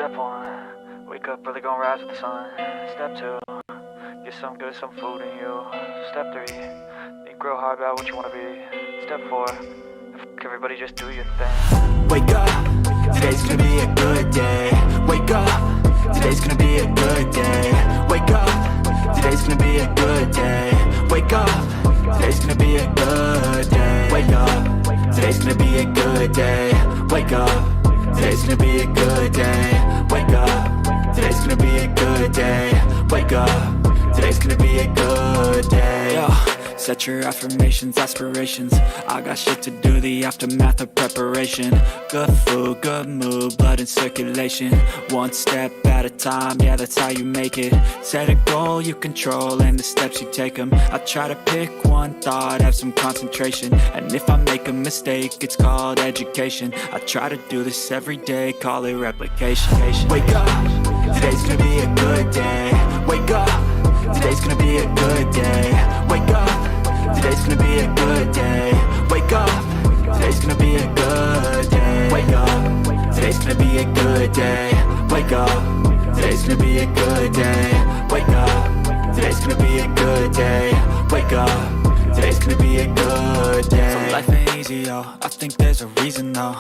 Step 1, wake up, really gonna rise with the sun. Step 2, get some good, some food in you. Step 3, think real hard about what you wanna be. Step 4, everybody just do your thing. Wake up, today's gonna be a good day. Wake up, today's gonna be a good day. Wake up, today's gonna be a good day. Wake up, today's gonna be a good day. Wake up, today's gonna be a good day. Wake up, today's gonna be a good day. Wake up, today's gonna be a good day. Wake up, today's gonna be a good day. Yo, set your affirmations, aspirations. I got shit to do, the aftermath of preparation. Good food, good mood, blood in circulation. One step at a time, yeah, that's how you make it. Set a goal you control and the steps you take them. I try to pick one thought, have some concentration. And if I make a mistake, it's called education. I try to do this every day, call it replication. Wake up, today's gonna be a good day. Wake up, today's gonna be a good day. Wake up, today's gonna be a good day. Wake up, today's gonna be a good day. Wake up, today's gonna be a good day. Wake up, today's gonna be a good day. Wake up, today's gonna be a good day. Wake up, today's gonna be a good day. So life ain't easy, yo, I think there's a reason though.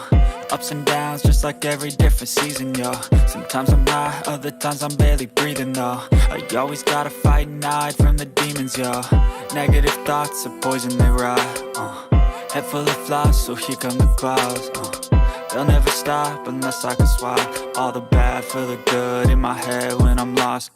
Ups and downs, just like every different season, yo. Sometimes I'm high, other times I'm barely breathing, though. I always gotta fight and hide from the demons, yo. Negative thoughts are poison, they rot. Head full of flies, so here come the clouds. They'll never stop unless I can swap all the bad for the good in my head when I'm lost.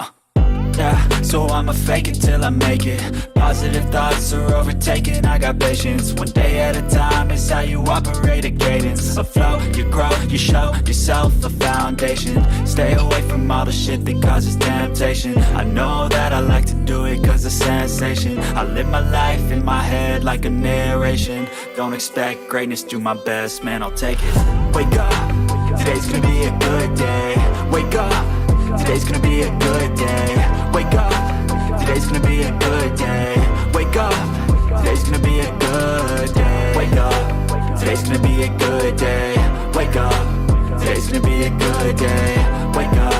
Yeah, so I'ma fake it till I make it. Positive thoughts are overtaken, I got patience. One day at a time is how you operate a cadence. A flow, you grow, you show yourself a foundation. Stay away from all the shit that causes temptation. I know that I like to do it cause it's sensation. I live my life in my head like a narration. Don't expect greatness, do my best, man, I'll take it. Wake up, today's gonna be a good day. Wake up, today's gonna be a good day. Wake up, today's gonna be a good day. Wake up, today's gonna be a good day. Wake up, today's gonna be a good day. Wake up, today's gonna be a good day. Wake up,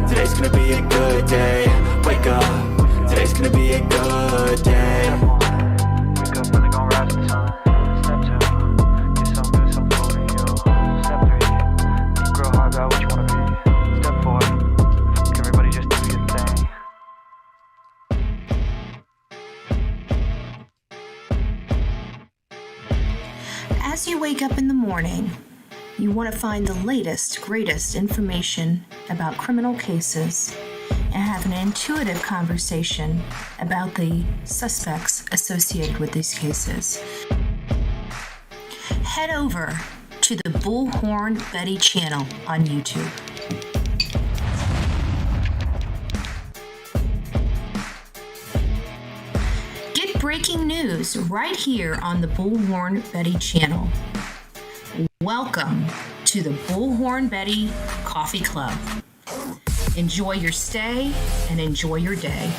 today's gonna be a good day. Wake up, today's gonna be a good day. Wake up, really gonna rise with the sun. Step 2, get some good, some food in you. Step 3, think real hard about what you wanna be. Step 4, everybody just do your thing. As you wake up in the morning, you want to find the latest, greatest information about criminal cases and have an intuitive conversation about the suspects associated with these cases. Head over to the Bullhorn Betty channel on YouTube. Get breaking news right here on the Bullhorn Betty channel. Welcome to the Bullhorn Betty Coffee Club. Enjoy your stay and enjoy your day.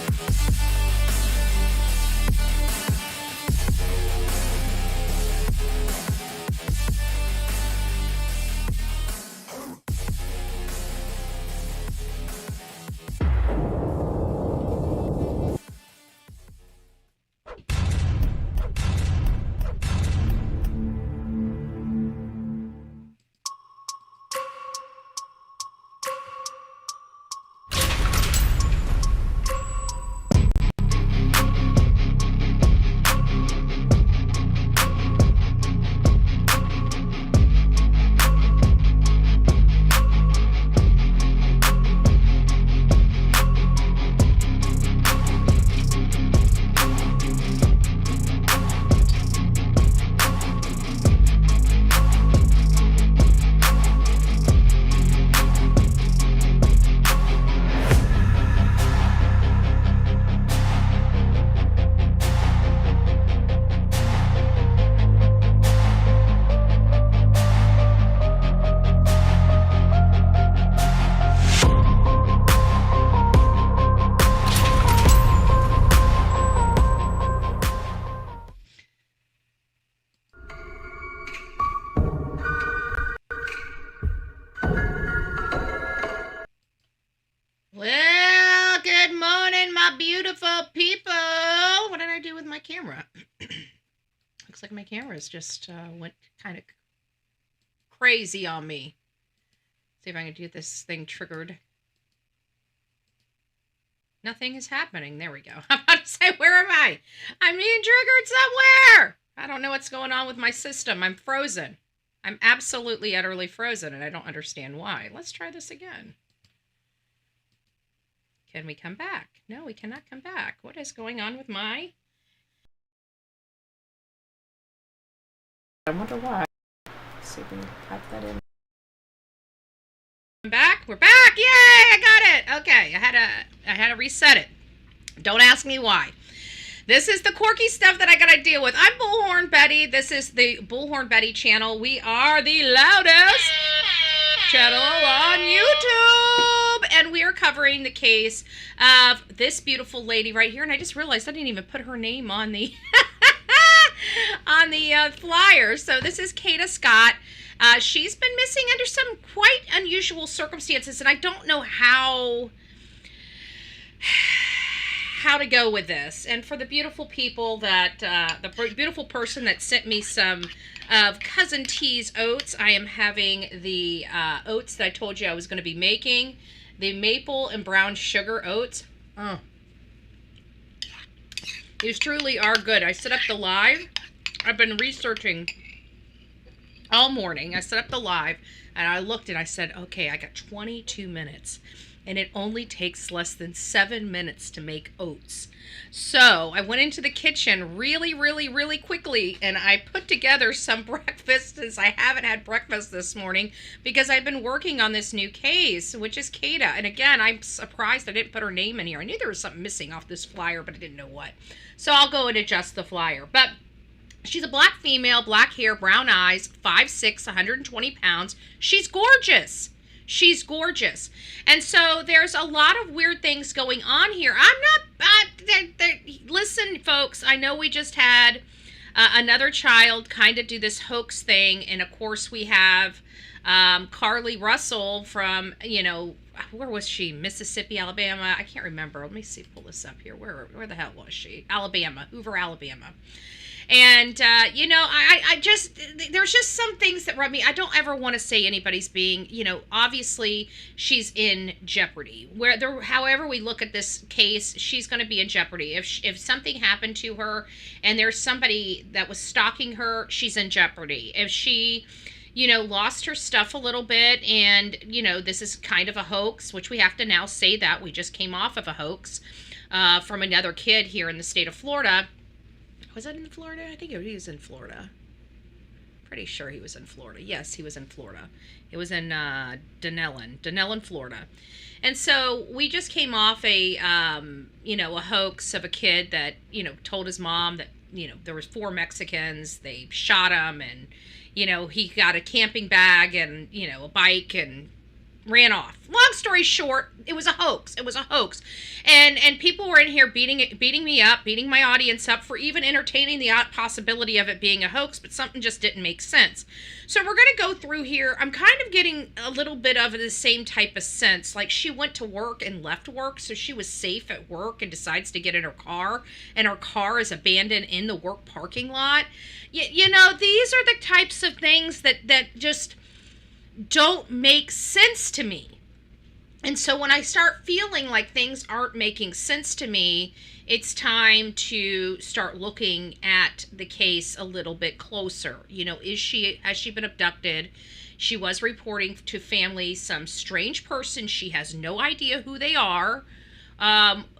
camera. Looks like my camera's just went kind of crazy on me. See if I can get this thing triggered. Nothing is happening. There we go. I'm about to say, where am I? I'm being triggered somewhere. I don't know what's going on with my system. I'm frozen. I'm absolutely, utterly frozen, and I don't understand why. Let's try this again. Can we come back? No, we cannot come back. What is going on with my... I wonder why. Let's see if we can type that in. I'm back. We're back. Yay! I got it. Okay, I had to reset it. Don't ask me why. This is the quirky stuff that I gotta deal with. I'm Bullhorn Betty. This is the Bullhorn Betty channel. We are the loudest channel on YouTube, and we are covering the case of this beautiful lady right here. And I just realized I didn't even put her name on the on the flyer. So this is Kada Scott. She's been missing under some quite unusual circumstances, and I don't know how to go with this. And for the beautiful people that, the beautiful person that sent me some of Cousin T's oats, I am having the oats that I told you I was going to be making. The maple and brown sugar oats. Oh. These truly are good. I set up the live. I've been researching all morning. I set up the live and I looked and I said, okay, I got 22 minutes. And it only takes less than 7 minutes to make oats. So I went into the kitchen really, really, really quickly, and I put together some breakfast, as I haven't had breakfast this morning because I've been working on this new case, which is Kada. And again, I'm surprised I didn't put her name in here. I knew there was something missing off this flyer, but I didn't know what. So I'll go and adjust the flyer. But she's a black female, black hair, brown eyes, 5'6", 120 pounds. She's gorgeous. She's gorgeous. And so there's a lot of weird things going on here. Listen, folks, I know we just had another child kind of do this hoax thing. And, of course, we have Carly Russell from, where was she? Mississippi, Alabama? I can't remember. Let me see, pull this up here. Where the hell was she? Alabama, Hoover, Alabama. And, I just, there's just some things that rub me. I don't ever want to say anybody's being, obviously she's in jeopardy. However we look at this case, she's going to be in jeopardy. If something happened to her and there's somebody that was stalking her, she's in jeopardy. If she, lost her stuff a little bit and, this is kind of a hoax, which we have to now say that we just came off of a hoax from another kid here in the state of Florida. Was it in Florida? I think he was in Florida. Pretty sure he was in Florida. Yes, he was in Florida. It was in Dunellen, Florida. And so we just came off a hoax of a kid that, told his mom that, there was 4 Mexicans. They shot him and, he got a camping bag and, a bike and ran off. Long story short, it was a hoax. It was a hoax. And people were in here beating me up, beating my audience up for even entertaining the odd possibility of it being a hoax, but something just didn't make sense. So we're going to go through here. I'm kind of getting a little bit of the same type of sense. Like she went to work and left work, so she was safe at work and decides to get in her car, and her car is abandoned in the work parking lot. These are the types of things that just don't make sense to me. And so when I start feeling like things aren't making sense to me, it's time to start looking at the case a little bit closer. Has she been abducted? She was reporting to family some strange person, she has no idea who they are,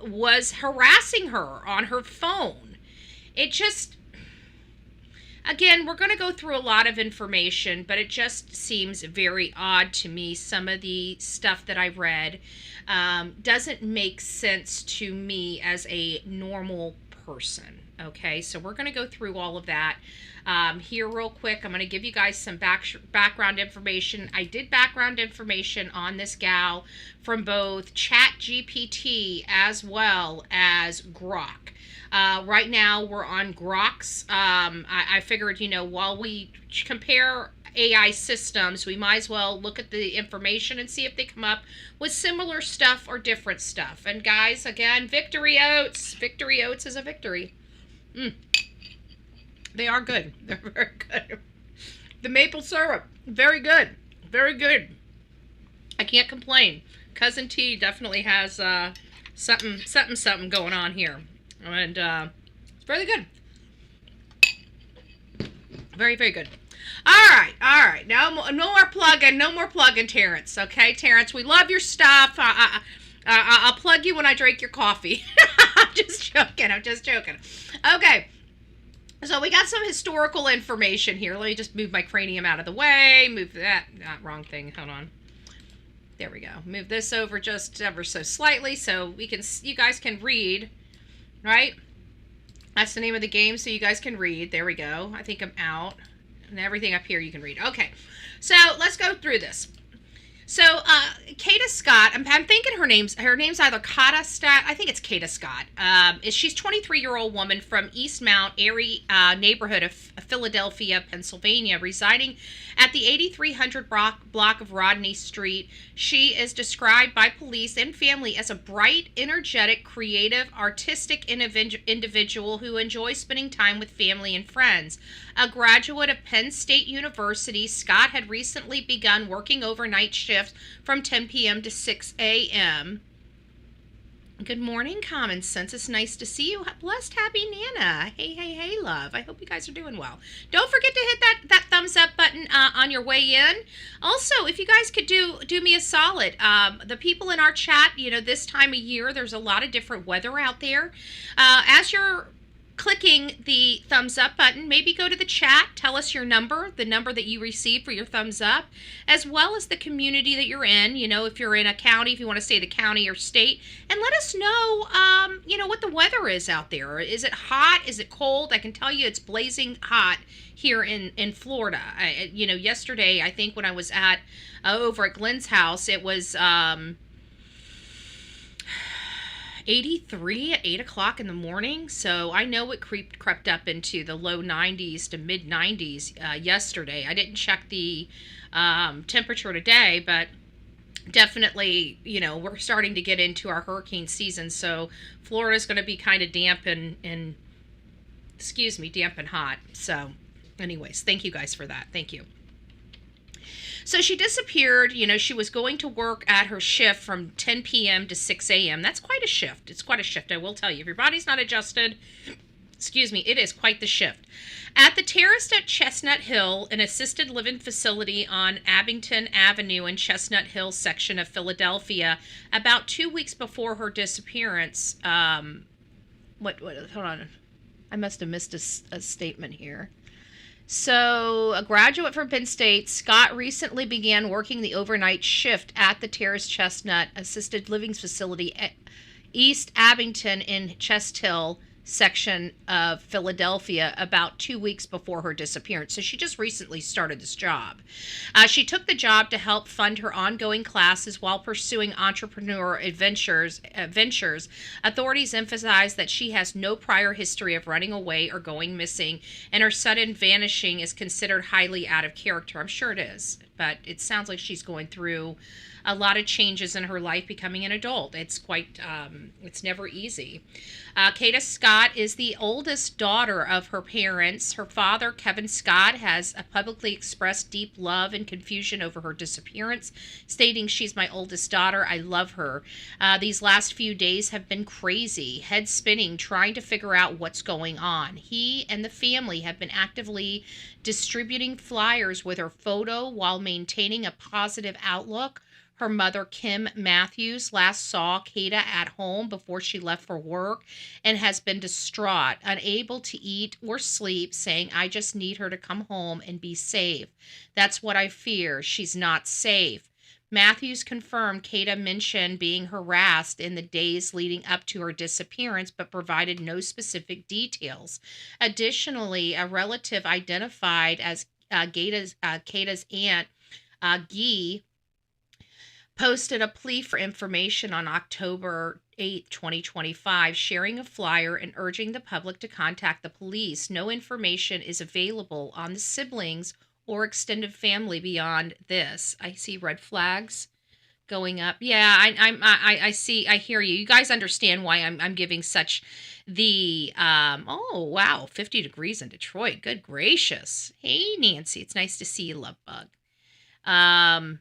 was harassing her on her phone. It just, again, we're going to go through a lot of information, but it just seems very odd to me. Some of the stuff that I read doesn't make sense to me as a normal person. Okay, so we're going to go through all of that here real quick. I'm going to give you guys some background information. I did background information on this gal from both ChatGPT as well as Grok. Right now we're on Grok's. I figured, while we compare AI systems, we might as well look at the information and see if they come up with similar stuff or different stuff. And guys, again, victory oats. Victory oats is a victory. They are good. They're very good. The maple syrup, very good. Very good. I can't complain. Cousin T definitely has something going on here. And it's really good. Very, very good. All right. No more plugging, Terrace. Okay, Terrace, we love your stuff. I'll plug you when I drink your coffee. I'm just joking. Okay. So we got some historical information here. Let me just move my cranium out of the way. Move that. Wrong thing. Hold on. There we go. Move this over just ever so slightly so you guys can read, right? That's the name of the game, so you guys can read. There we go. I think I'm out. And everything up here you can read. Okay. So let's go through this. So, Kada Scott, I'm thinking her name's either Kada Scott, I think it's Kada Scott. She's a 23-year-old woman from East Mount Airy neighborhood of Philadelphia, Pennsylvania, residing at the 8300 block of Rodney Street. She is described by police and family as a bright, energetic, creative, artistic individual who enjoys spending time with family and friends. A graduate of Penn State University, Scott had recently begun working overnight shifts from 10 p.m. to 6 a.m. Good morning, Common Sense. It's nice to see you. Blessed Happy Nana. Hey, love. I hope you guys are doing well. Don't forget to hit that thumbs up button on your way in. Also, if you guys could do me a solid, the people in our chat, this time of year, there's a lot of different weather out there. As you're clicking the thumbs up button, maybe go to the chat, tell us your number, the number that you received for your thumbs up, as well as the community that you're in. If you're in a county, if you want to say the county or state, and let us know, what the weather is out there. Is it hot? Is it cold? I can tell you it's blazing hot here in Florida. Yesterday, I think when I was over at Glenn's house, it was 83 at 8 o'clock in the morning. So I know it crept up into the low 90s to mid 90s yesterday. I didn't check the temperature today, but definitely, we're starting to get into our hurricane season. So Florida's going to be kind of damp and hot. So anyways, thank you guys for that. Thank you. So she disappeared. She was going to work at her shift from 10 p.m. to 6 a.m. That's quite a shift. It's quite a shift, I will tell you. If your body's not adjusted, it is quite the shift. At the Terrace at Chestnut Hill, an assisted living facility on Abington Avenue in Chestnut Hill section of Philadelphia, about 2 weeks before her disappearance. Hold on. I must have missed a statement here. So, a graduate from Penn State, Scott recently began working the overnight shift at the Terrace Chestnut Assisted Living Facility at East Abington in Chestnut Hill section of Philadelphia about 2 weeks before her disappearance. So she just recently started this job. She took the job to help fund her ongoing classes while pursuing entrepreneurial ventures. Authorities emphasize that she has no prior history of running away or going missing, and her sudden vanishing is considered highly out of character. I'm sure it is, but it sounds like she's going through a lot of changes in her life becoming an adult. It's it's never easy. Kada Scott is the oldest daughter of her parents. Her father, Kevin Scott, has publicly expressed deep love and confusion over her disappearance, stating, "She's my oldest daughter. I love her. These last few days have been crazy, head spinning, trying to figure out what's going on." He and the family have been actively distributing flyers with her photo while maintaining a positive outlook. Her mother, Kim Matthews, last saw Kada at home before she left for work and has been distraught, unable to eat or sleep, saying, "I just need her to come home and be safe. That's what I fear. She's not safe." Matthews confirmed Kada mentioned being harassed in the days leading up to her disappearance, but provided no specific details. Additionally, a relative identified as Kada's aunt, Guy, posted a plea for information on October 8, 2025, sharing a flyer and urging the public to contact the police. No information is available on the siblings or extended family beyond this. I see red flags. going up. Yeah, I see. I hear you. You guys understand why I'm giving such the oh wow, 50 degrees in Detroit. Good gracious. Hey Nancy, it's nice to see you, love bug. Um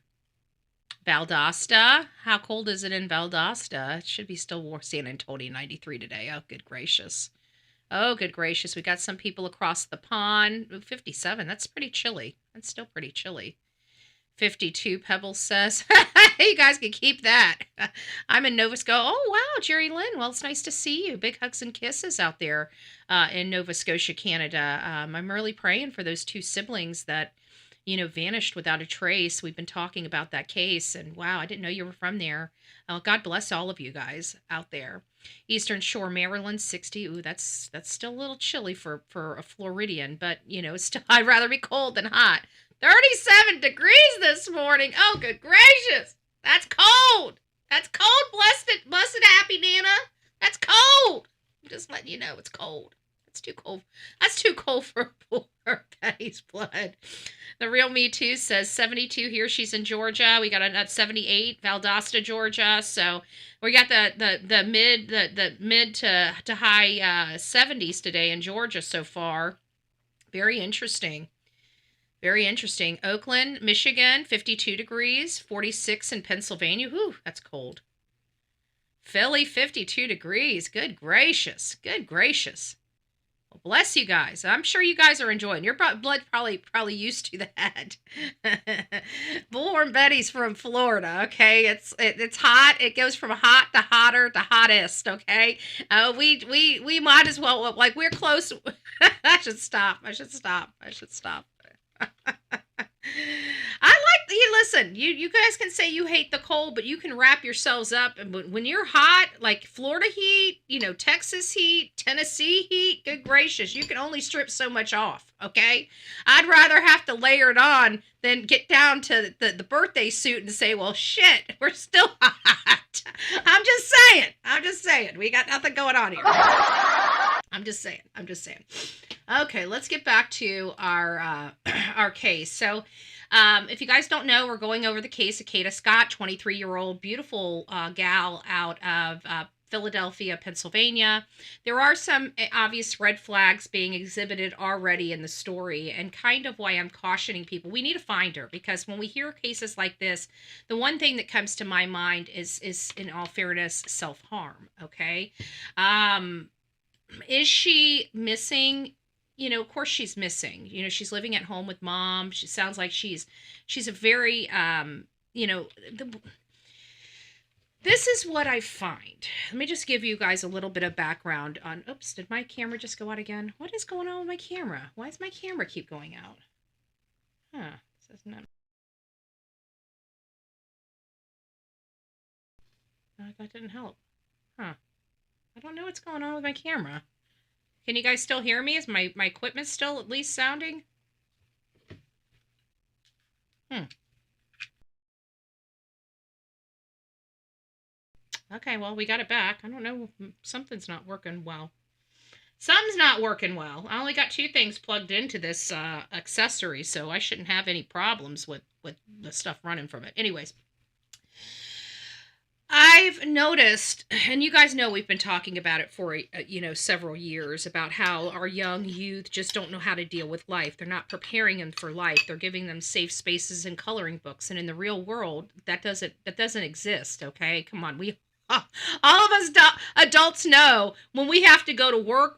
Valdosta. How cold is it in Valdosta? It should be still warm. San Antonio 93 today. Oh good gracious. Oh good gracious. We got some people across the pond. Ooh, 57. That's pretty chilly. That's still pretty chilly. 52 Pebbles says, you guys can keep that. I'm in Nova Scotia. Oh, wow, Jerry Lynn. Well, it's nice to see you. Big hugs and kisses out there in Nova Scotia, Canada. I'm really praying for those two siblings that, vanished without a trace. We've been talking about that case, and wow, I didn't know you were from there. God bless all of you guys out there. Eastern Shore, Maryland, 60. Ooh, that's still a little chilly for a Floridian, but, still, I'd rather be cold than hot. 37 degrees this morning. Oh, good gracious. That's cold. That's cold, blessed happy Nana. That's cold. I'm just letting you know it's cold. That's too cold. That's too cold for poor Betty's blood. The Real Me Too says 72 here. She's in Georgia. We got a 78, Valdosta, Georgia. So we got the mid to high 70s today in Georgia so far. Very interesting. Very interesting. Oakland, Michigan, 52 degrees, 46 in Pennsylvania. Whew, that's cold. Philly, 52 degrees. Good gracious. Good gracious. Well, bless you guys. I'm sure you guys are enjoying. Your blood probably used to that. Bullhorn Betty's from Florida, okay? It's hot. It goes from hot to hotter to hottest, okay? We might as well, like, we're close. I should stop. Listen, you guys can say you hate the cold, but you can wrap yourselves up. And when you're hot, like Florida heat, Texas heat, Tennessee heat, good gracious, you can only strip so much off, okay? I'd rather have to layer it on than get down to the birthday suit and say, well, shit, we're still hot. I'm just saying. We got nothing going on here. I'm just saying. Okay, let's get back to our case. So, if you guys don't know, we're going over the case of Kada Scott, 23-year-old, beautiful gal out of Philadelphia, Pennsylvania. There are some obvious red flags being exhibited already in the story, and kind of why I'm cautioning people. We need to find her, because when we hear cases like this, the one thing that comes to my mind is in all fairness, self-harm, okay? Is she missing? Of course she's missing. She's living at home with mom. She sounds like she's a very, this is what I find. Let me just give you guys a little bit of background on, oops, did my camera just go out again? What is going on with my camera? Why does my camera keep going out? Huh, this is not. That didn't help. Huh. I don't know what's going on with my camera. Can you guys still hear me? Is my equipment still at least sounding? Okay, well, we got it back. I don't know. Something's not working well. Something's not working well. I only got two things plugged into this accessory, so I shouldn't have any problems with the stuff running from it. Anyways. I've noticed, and you guys know we've been talking about it for, several years, about how our young youth just don't know how to deal with life. They're not preparing them for life. They're giving them safe spaces and coloring books. And in the real world, that doesn't exist, okay? Come on, all of us adults know when we have to go to work,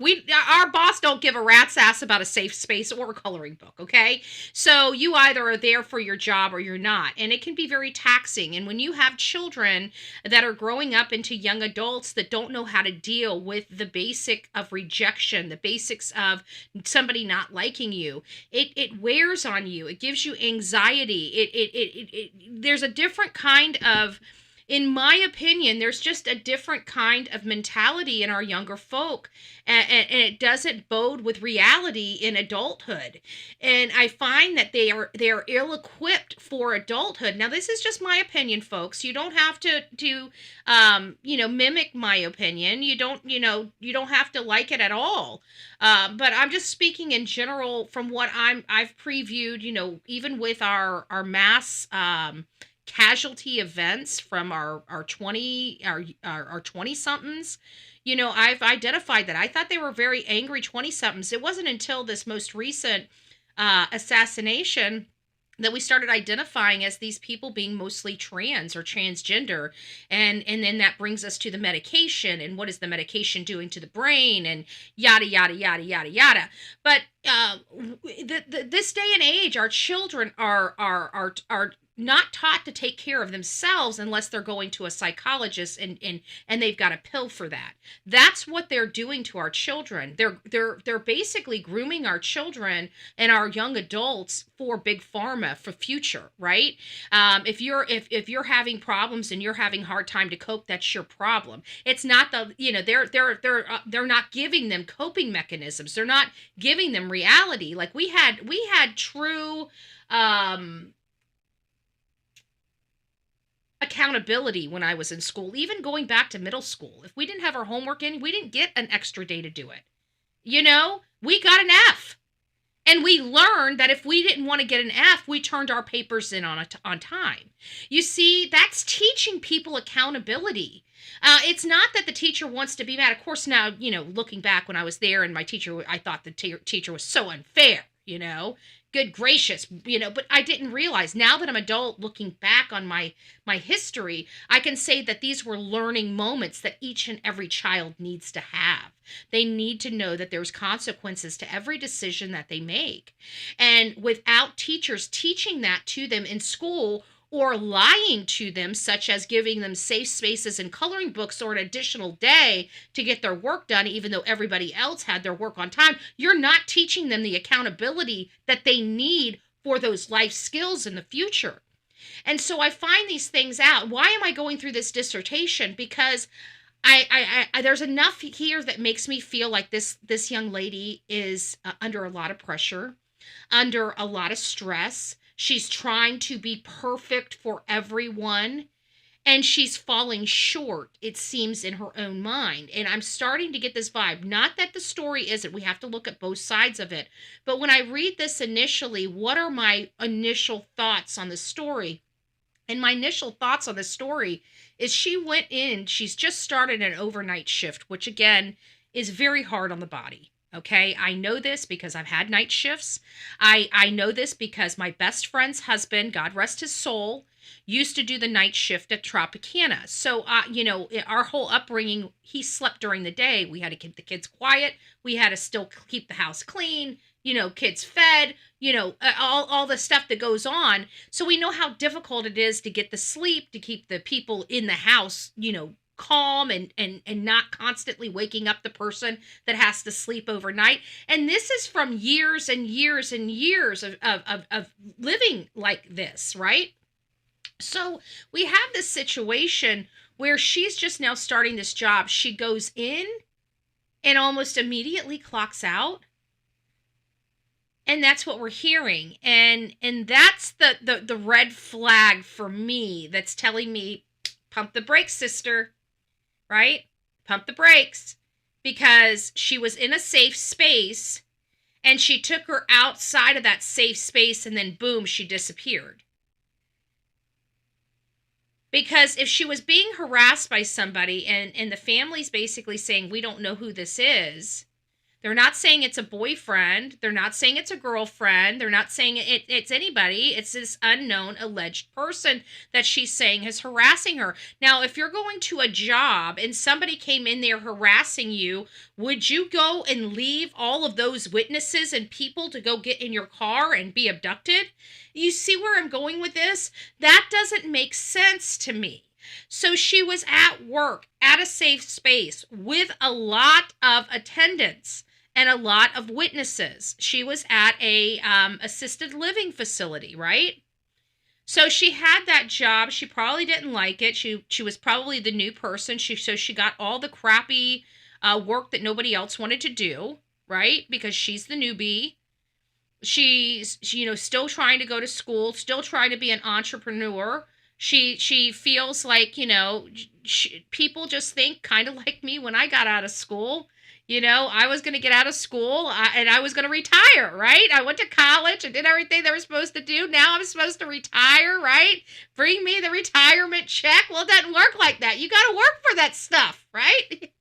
our boss don't give a rat's ass about a safe space or a coloring book, okay? So you either are there for your job or you're not, and it can be very taxing. And when you have children that are growing up into young adults that don't know how to deal with the basic of rejection, the basics of somebody not liking you, it wears on you. It gives you anxiety. There's a different kind of, in my opinion, there's just a different kind of mentality in our younger folk, and it doesn't bode with reality in adulthood. And I find that they are ill-equipped for adulthood. Now, this is just my opinion, folks. You don't have to mimic my opinion. You don't have to like it at all. But I'm just speaking in general from what I've previewed. Even with our mass casualty events from our 20 somethings. I've identified that. I thought they were very angry 20 somethings. It wasn't until this most recent assassination that we started identifying as these people being mostly trans or transgender. And then that brings us to the medication, and what is the medication doing to the brain, and yada, yada, yada, yada, yada. But this day and age, our children are not taught to take care of themselves unless they're going to a psychologist and they've got a pill for that. That's what they're doing to our children. They're basically grooming our children and our young adults for big pharma, for future, right? If you're having problems and you're having a hard time to cope, that's your problem. It's not they're not giving them coping mechanisms. They're not giving them reality. Like we had true accountability when I was in school, even going back to middle school. If we didn't have our homework in, we didn't get an extra day to do it. We got an F. And we learned that if we didn't want to get an F, we turned our papers in on time. You see, that's teaching people accountability. It's not that the teacher wants to be mad. Of course, now, looking back when I was there and my teacher, I thought the teacher was so unfair, good gracious, but I didn't realize. Now that I'm adult, looking back on my history, I can say that these were learning moments that each and every child needs to have. They need to know that there's consequences to every decision that they make. And without teachers teaching that to them in school, or lying to them, such as giving them safe spaces and coloring books or an additional day to get their work done, even though everybody else had their work on time, you're not teaching them the accountability that they need for those life skills in the future. And so I find these things out. Why am I going through this dissertation? Because I there's enough here that makes me feel like this young lady is under a lot of pressure, under a lot of stress. She's trying to be perfect for everyone, and she's falling short, it seems, in her own mind. And I'm starting to get this vibe. Not that the story isn't. We have to look at both sides of it. But when I read this initially, what are my initial thoughts on the story? And my initial thoughts on the story is she went in, she's just started an overnight shift, which again is very hard on the body. Okay, I know this because I've had night shifts. I know this because my best friend's husband, God rest his soul, used to do the night shift at Tropicana. So, our whole upbringing, he slept during the day. We had to keep the kids quiet. We had to still keep the house clean, kids fed, all the stuff that goes on. So we know how difficult it is to get the sleep, to keep the people in the house, calm and not constantly waking up the person that has to sleep overnight. And this is from years and years and years of living like this, right? So we have this situation where she's just now starting this job. She goes in and almost immediately clocks out. And that's what we're hearing. And that's the red flag for me that's telling me, pump the brakes, sister. Right? Pump the brakes, because she was in a safe space and she took her outside of that safe space and then boom, she disappeared. Because if she was being harassed by somebody and the family's basically saying, we don't know who this is, they're not saying it's a boyfriend. They're not saying it's a girlfriend. They're not saying it's anybody. It's this unknown alleged person that she's saying is harassing her. Now, if you're going to a job and somebody came in there harassing you, would you go and leave all of those witnesses and people to go get in your car and be abducted? You see where I'm going with this? That doesn't make sense to me. So she was at work, at a safe space, with a lot of attendants and a lot of witnesses. She was at a assisted living facility, right? So she had that job. She probably didn't like it. She was probably the new person. So she got all the crappy work that nobody else wanted to do, right? Because she's the newbie. She's still trying to go to school, still trying to be an entrepreneur. She feels like, people just think kind of like me when I got out of school. I was going to get out of school and I was going to retire, right? I went to college and did everything they were supposed to do. Now I'm supposed to retire, right? Bring me the retirement check. Well, it doesn't work like that. You got to work for that stuff, right?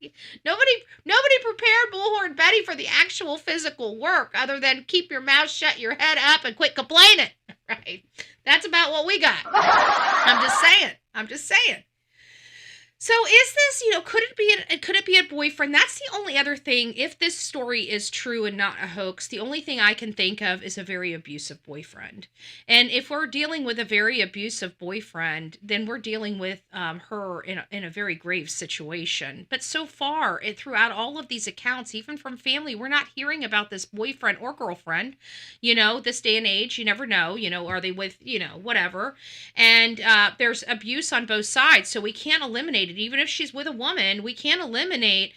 Nobody prepared Bullhorn Betty for the actual physical work other than keep your mouth shut, your head up, and quit complaining, right? That's about what we got. I'm just saying. So is this, could it be a boyfriend? That's the only other thing. If this story is true and not a hoax, the only thing I can think of is a very abusive boyfriend. And if we're dealing with a very abusive boyfriend, then we're dealing with her in a very grave situation. But so far, throughout all of these accounts, even from family, we're not hearing about this boyfriend or girlfriend. This day and age, you never know, are they with, whatever. And there's abuse on both sides, so we can't eliminate it. Even if she's with a woman, we can't eliminate,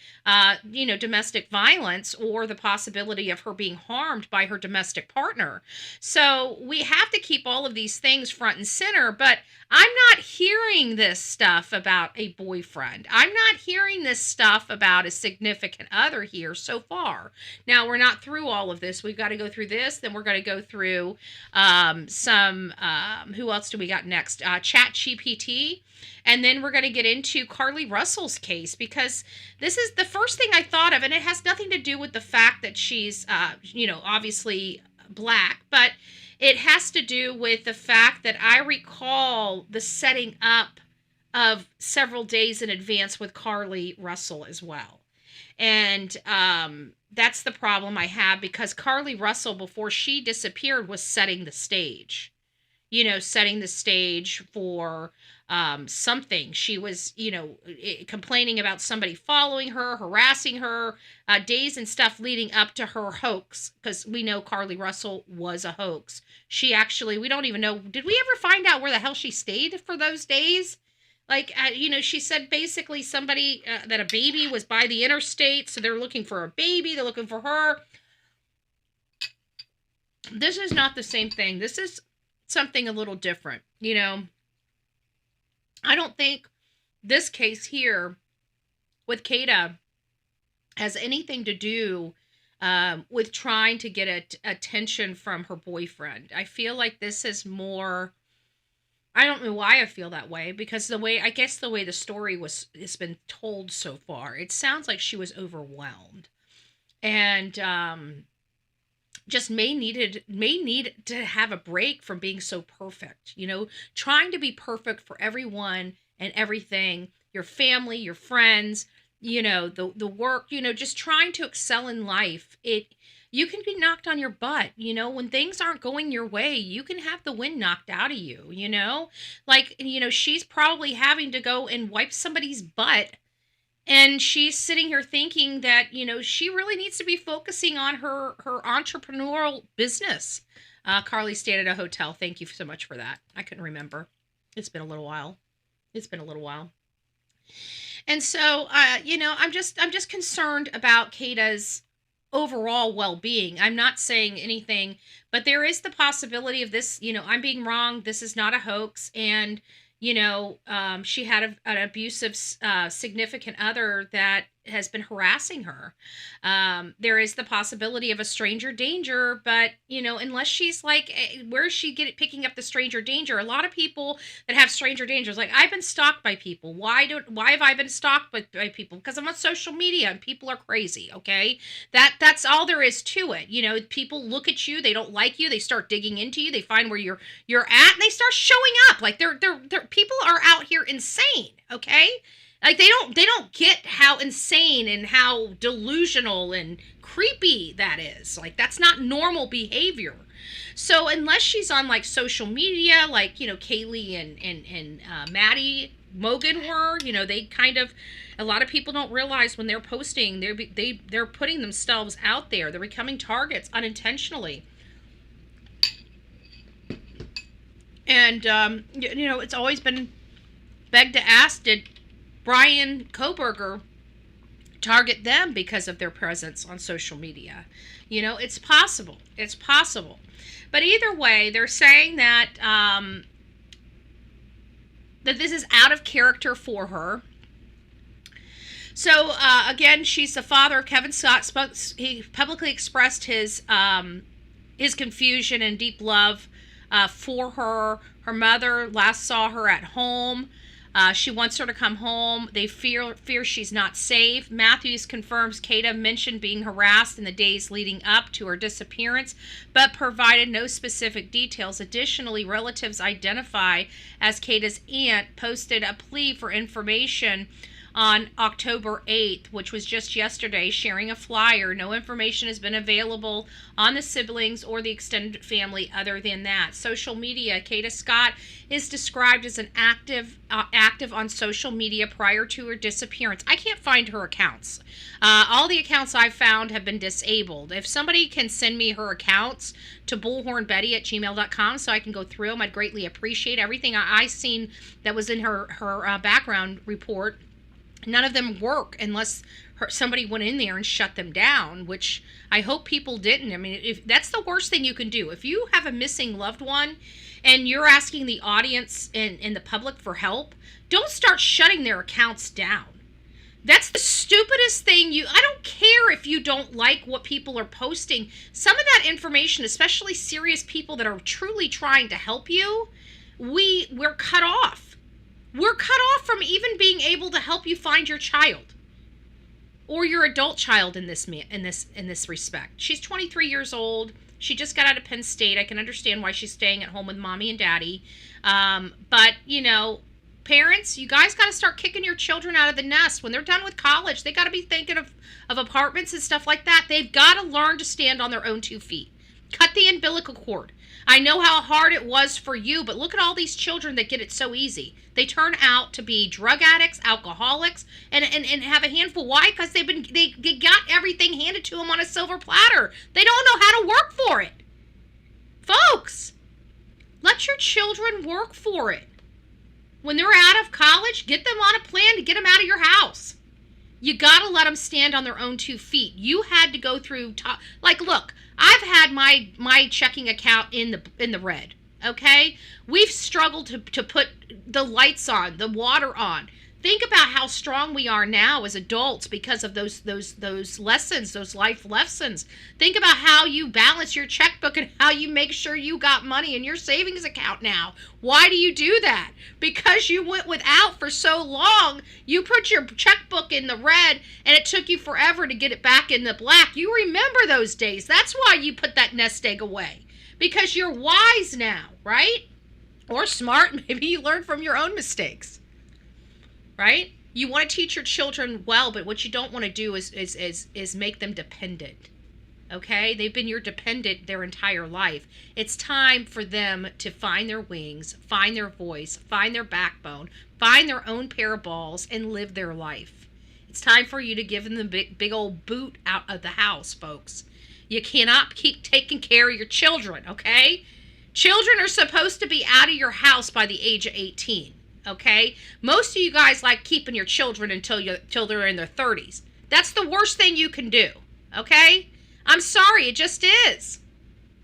domestic violence or the possibility of her being harmed by her domestic partner. So we have to keep all of these things front and center, but I'm not hearing this stuff about a boyfriend. I'm not hearing this stuff about a significant other here so far. Now, we're not through all of this. We've got to go through this. Then we're going to go through who else do we got next? ChatGPT. And then we're going to get into Carly Russell's case, because this is the first thing I thought of, and it has nothing to do with the fact that she's, obviously black, but it has to do with the fact that I recall the setting up of several days in advance with Carly Russell as well. And that's the problem I have, because Carly Russell, before she disappeared, was setting the stage. Setting the stage for something. She was, complaining about somebody following her, harassing her, days and stuff leading up to her hoax, because we know Carly Russell was a hoax. She actually, we don't even know, did we ever find out where the hell she stayed for those days? Like, she said basically somebody, that a baby was by the interstate, so they're looking for a baby, they're looking for her. This is not the same thing. This is something a little different, I don't think this case here with Kada has anything to do with trying to get attention from her boyfriend. I feel like this is more, I don't know why I feel that way, because the way the story has been told so far, it sounds like she was overwhelmed and just may need to have a break from being so perfect, trying to be perfect for everyone and everything, your family, your friends, the work, just trying to excel in life. You can be knocked on your butt, when things aren't going your way, you can have the wind knocked out of you, she's probably having to go and wipe somebody's butt. And she's sitting here thinking that, she really needs to be focusing on her entrepreneurial business. Carly stayed at a hotel. Thank you so much for that. I couldn't remember. It's been a little while. And so, I'm just concerned about Kada's overall well-being. I'm not saying anything, but there is the possibility of this, I'm being wrong. This is not a hoax. And she had an abusive significant other that has been harassing her. There is the possibility of a stranger danger, but unless she's like, where is she picking up the stranger danger? A lot of people that have stranger dangers, like, I've been stalked by people. Why have I been stalked by people? Because I'm on social media and people are crazy. Okay, that's all there is to it. People look at you, they don't like you, they start digging into you, they find where you're at, and they start showing up. Like, they're people are out here insane. Okay. Like, they don't get how insane and how delusional and creepy that is. Like, that's not normal behavior. So unless she's on, like, social media, like, Kaylee and Maddie Mogan were, they kind of, a lot of people don't realize when they're posting, they're putting themselves out there. They're becoming targets unintentionally. And, it's always been begged to ask, did Brian Koberger target them because of their presence on social media? It's possible. But either way, they're saying that that this is out of character for her. So, again, she's the father of Kevin Scott. He publicly expressed his confusion and deep love for her. Her mother last saw her at home. She wants her to come home. They fear she's not safe. Matthews confirms Kada mentioned being harassed in the days leading up to her disappearance, but provided no specific details. Additionally, relatives identify as Kada's aunt posted a plea for information on October 8th, which was just yesterday, sharing a flyer. No information has been available on the siblings or the extended family other than that. Social media. Kada Scott is described as an active on social media prior to her disappearance. I can't find her accounts. All the accounts I've found have been disabled. If somebody can send me her accounts to bullhornbetty@gmail.com so I can go through them, I'd greatly appreciate everything I seen that was in her background report. None of them work unless somebody went in there and shut them down, which I hope people didn't. I mean, if that's the worst thing you can do. If you have a missing loved one and you're asking the audience and the public for help, don't start shutting their accounts down. That's the stupidest thing. I don't care if you don't like what people are posting. Some of that information, especially serious people that are truly trying to help you, we're cut off. We're cut off from even being able to help you find your child or your adult child in this respect. She's 23 years old. She just got out of Penn State. I can understand why she's staying at home with mommy and daddy. But, parents, you guys got to start kicking your children out of the nest. When they're done with college, they got to be thinking of apartments and stuff like that. They've got to learn to stand on their own 2 feet. Cut the umbilical cord. I know how hard it was for you, but look at all these children that get it so easy. They turn out to be drug addicts, alcoholics, and have a handful. Why? Because they got everything handed to them on a silver platter. They don't know how to work for it. Folks, let your children work for it. When they're out of college, get them on a plan to get them out of your house. You got to let them stand on their own 2 feet. You had to go through, look, I've had my checking account in the red, okay? We've struggled to put the lights on, the water on. Think about how strong we are now as adults because of those lessons, those life lessons. Think about how you balance your checkbook and how you make sure you got money in your savings account now. Why do you do that? Because you went without for so long. You put your checkbook in the red and it took you forever to get it back in the black. You remember those days. That's why you put that nest egg away. Because you're wise now, right? Or smart. Maybe you learned from your own mistakes. Right? You want to teach your children well, but what you don't want to do is make them dependent. Okay? They've been your dependent their entire life. It's time for them to find their wings, find their voice, find their backbone, find their own pair of balls, and live their life. It's time for you to give them the big old boot out of the house, folks. You cannot keep taking care of your children, okay? Children are supposed to be out of your house by the age of 18. Okay? Most of you guys like keeping your children until they're in their 30s. That's the worst thing you can do. Okay? I'm sorry, it just is.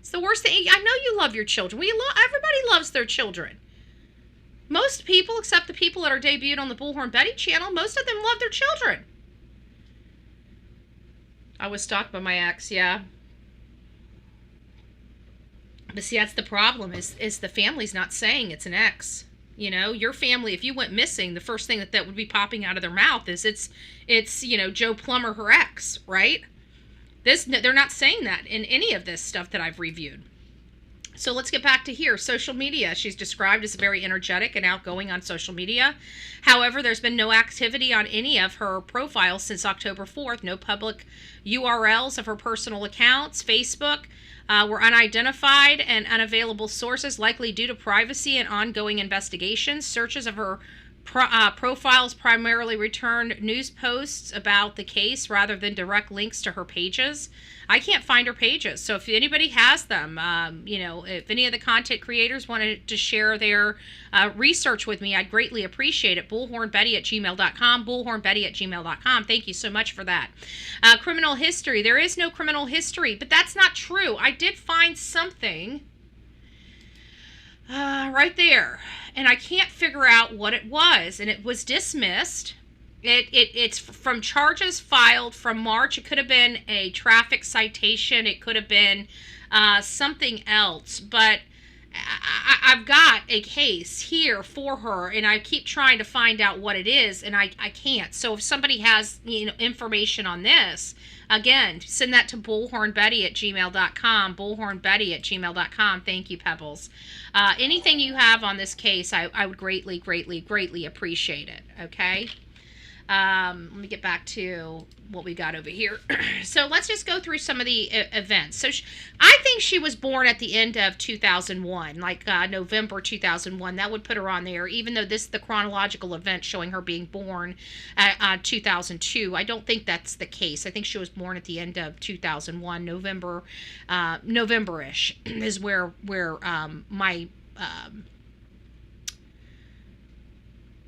It's the worst thing. I know you love your children. Everybody loves their children. Most people, except the people that are debuted on the Bullhorn Betty channel, most of them love their children. I was stalked by my ex, yeah. But see, that's the problem, is the family's not saying it's an ex. Your family, if you went missing, the first thing that would be popping out of their mouth is it's Joe Plumber, her ex, right? They're not saying that in any of this stuff that I've reviewed. So let's get back to here. Social media. She's described as very energetic and outgoing on social media. However, there's been no activity on any of her profiles since October 4th. No public URLs of her personal accounts. Facebook were unidentified and unavailable sources, likely due to privacy and ongoing investigations. Searches of her profiles primarily returned news posts about the case rather than direct links to her pages. I can't find her pages, so if anybody has them, if any of the content creators wanted to share their research with me, I'd greatly appreciate it. bullhornbetty@gmail.com, bullhornbetty@gmail.com. Thank you so much for that. Criminal history. There is no criminal history, but that's not true. I did find something right there, and I can't figure out what it was, and it was dismissed. It's from charges filed from March. It could have been a traffic citation. It could have been something else. But I've got a case here for her, and I keep trying to find out what it is, and I can't. So if somebody has information on this, again, send that to bullhornbetty@gmail.com. Bullhornbetty@gmail.com. Thank you, Pebbles. Anything you have on this case, I would greatly, greatly, greatly appreciate it. Okay. Let me get back to what we got over here. So let's just go through some of the events. So I think she was born at the end of 2001, like November 2001. That would put her on there, even though this is the chronological event showing her being born 2002. I don't think that's the case. I think she was born at the end of 2001, November-ish is where my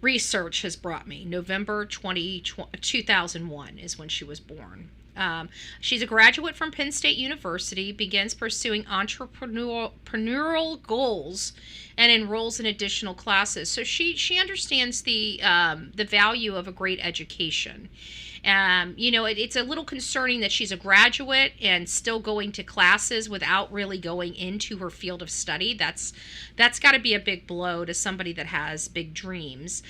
research has brought me. November 2001 is when she was born. She's a graduate from Penn State University, begins pursuing entrepreneurial goals, and enrolls in additional classes. So she understands the value of a great education. It's a little concerning that she's a graduate and still going to classes without really going into her field of study. That's got to be a big blow to somebody that has big dreams.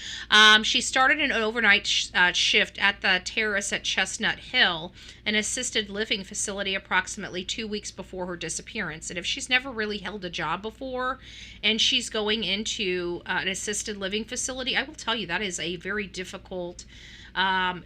She started an overnight shift at the Terrace at Chestnut Hill, an assisted living facility, approximately 2 weeks before her disappearance. And if she's never really held a job before and she's going into an assisted living facility, I will tell you that is a very difficult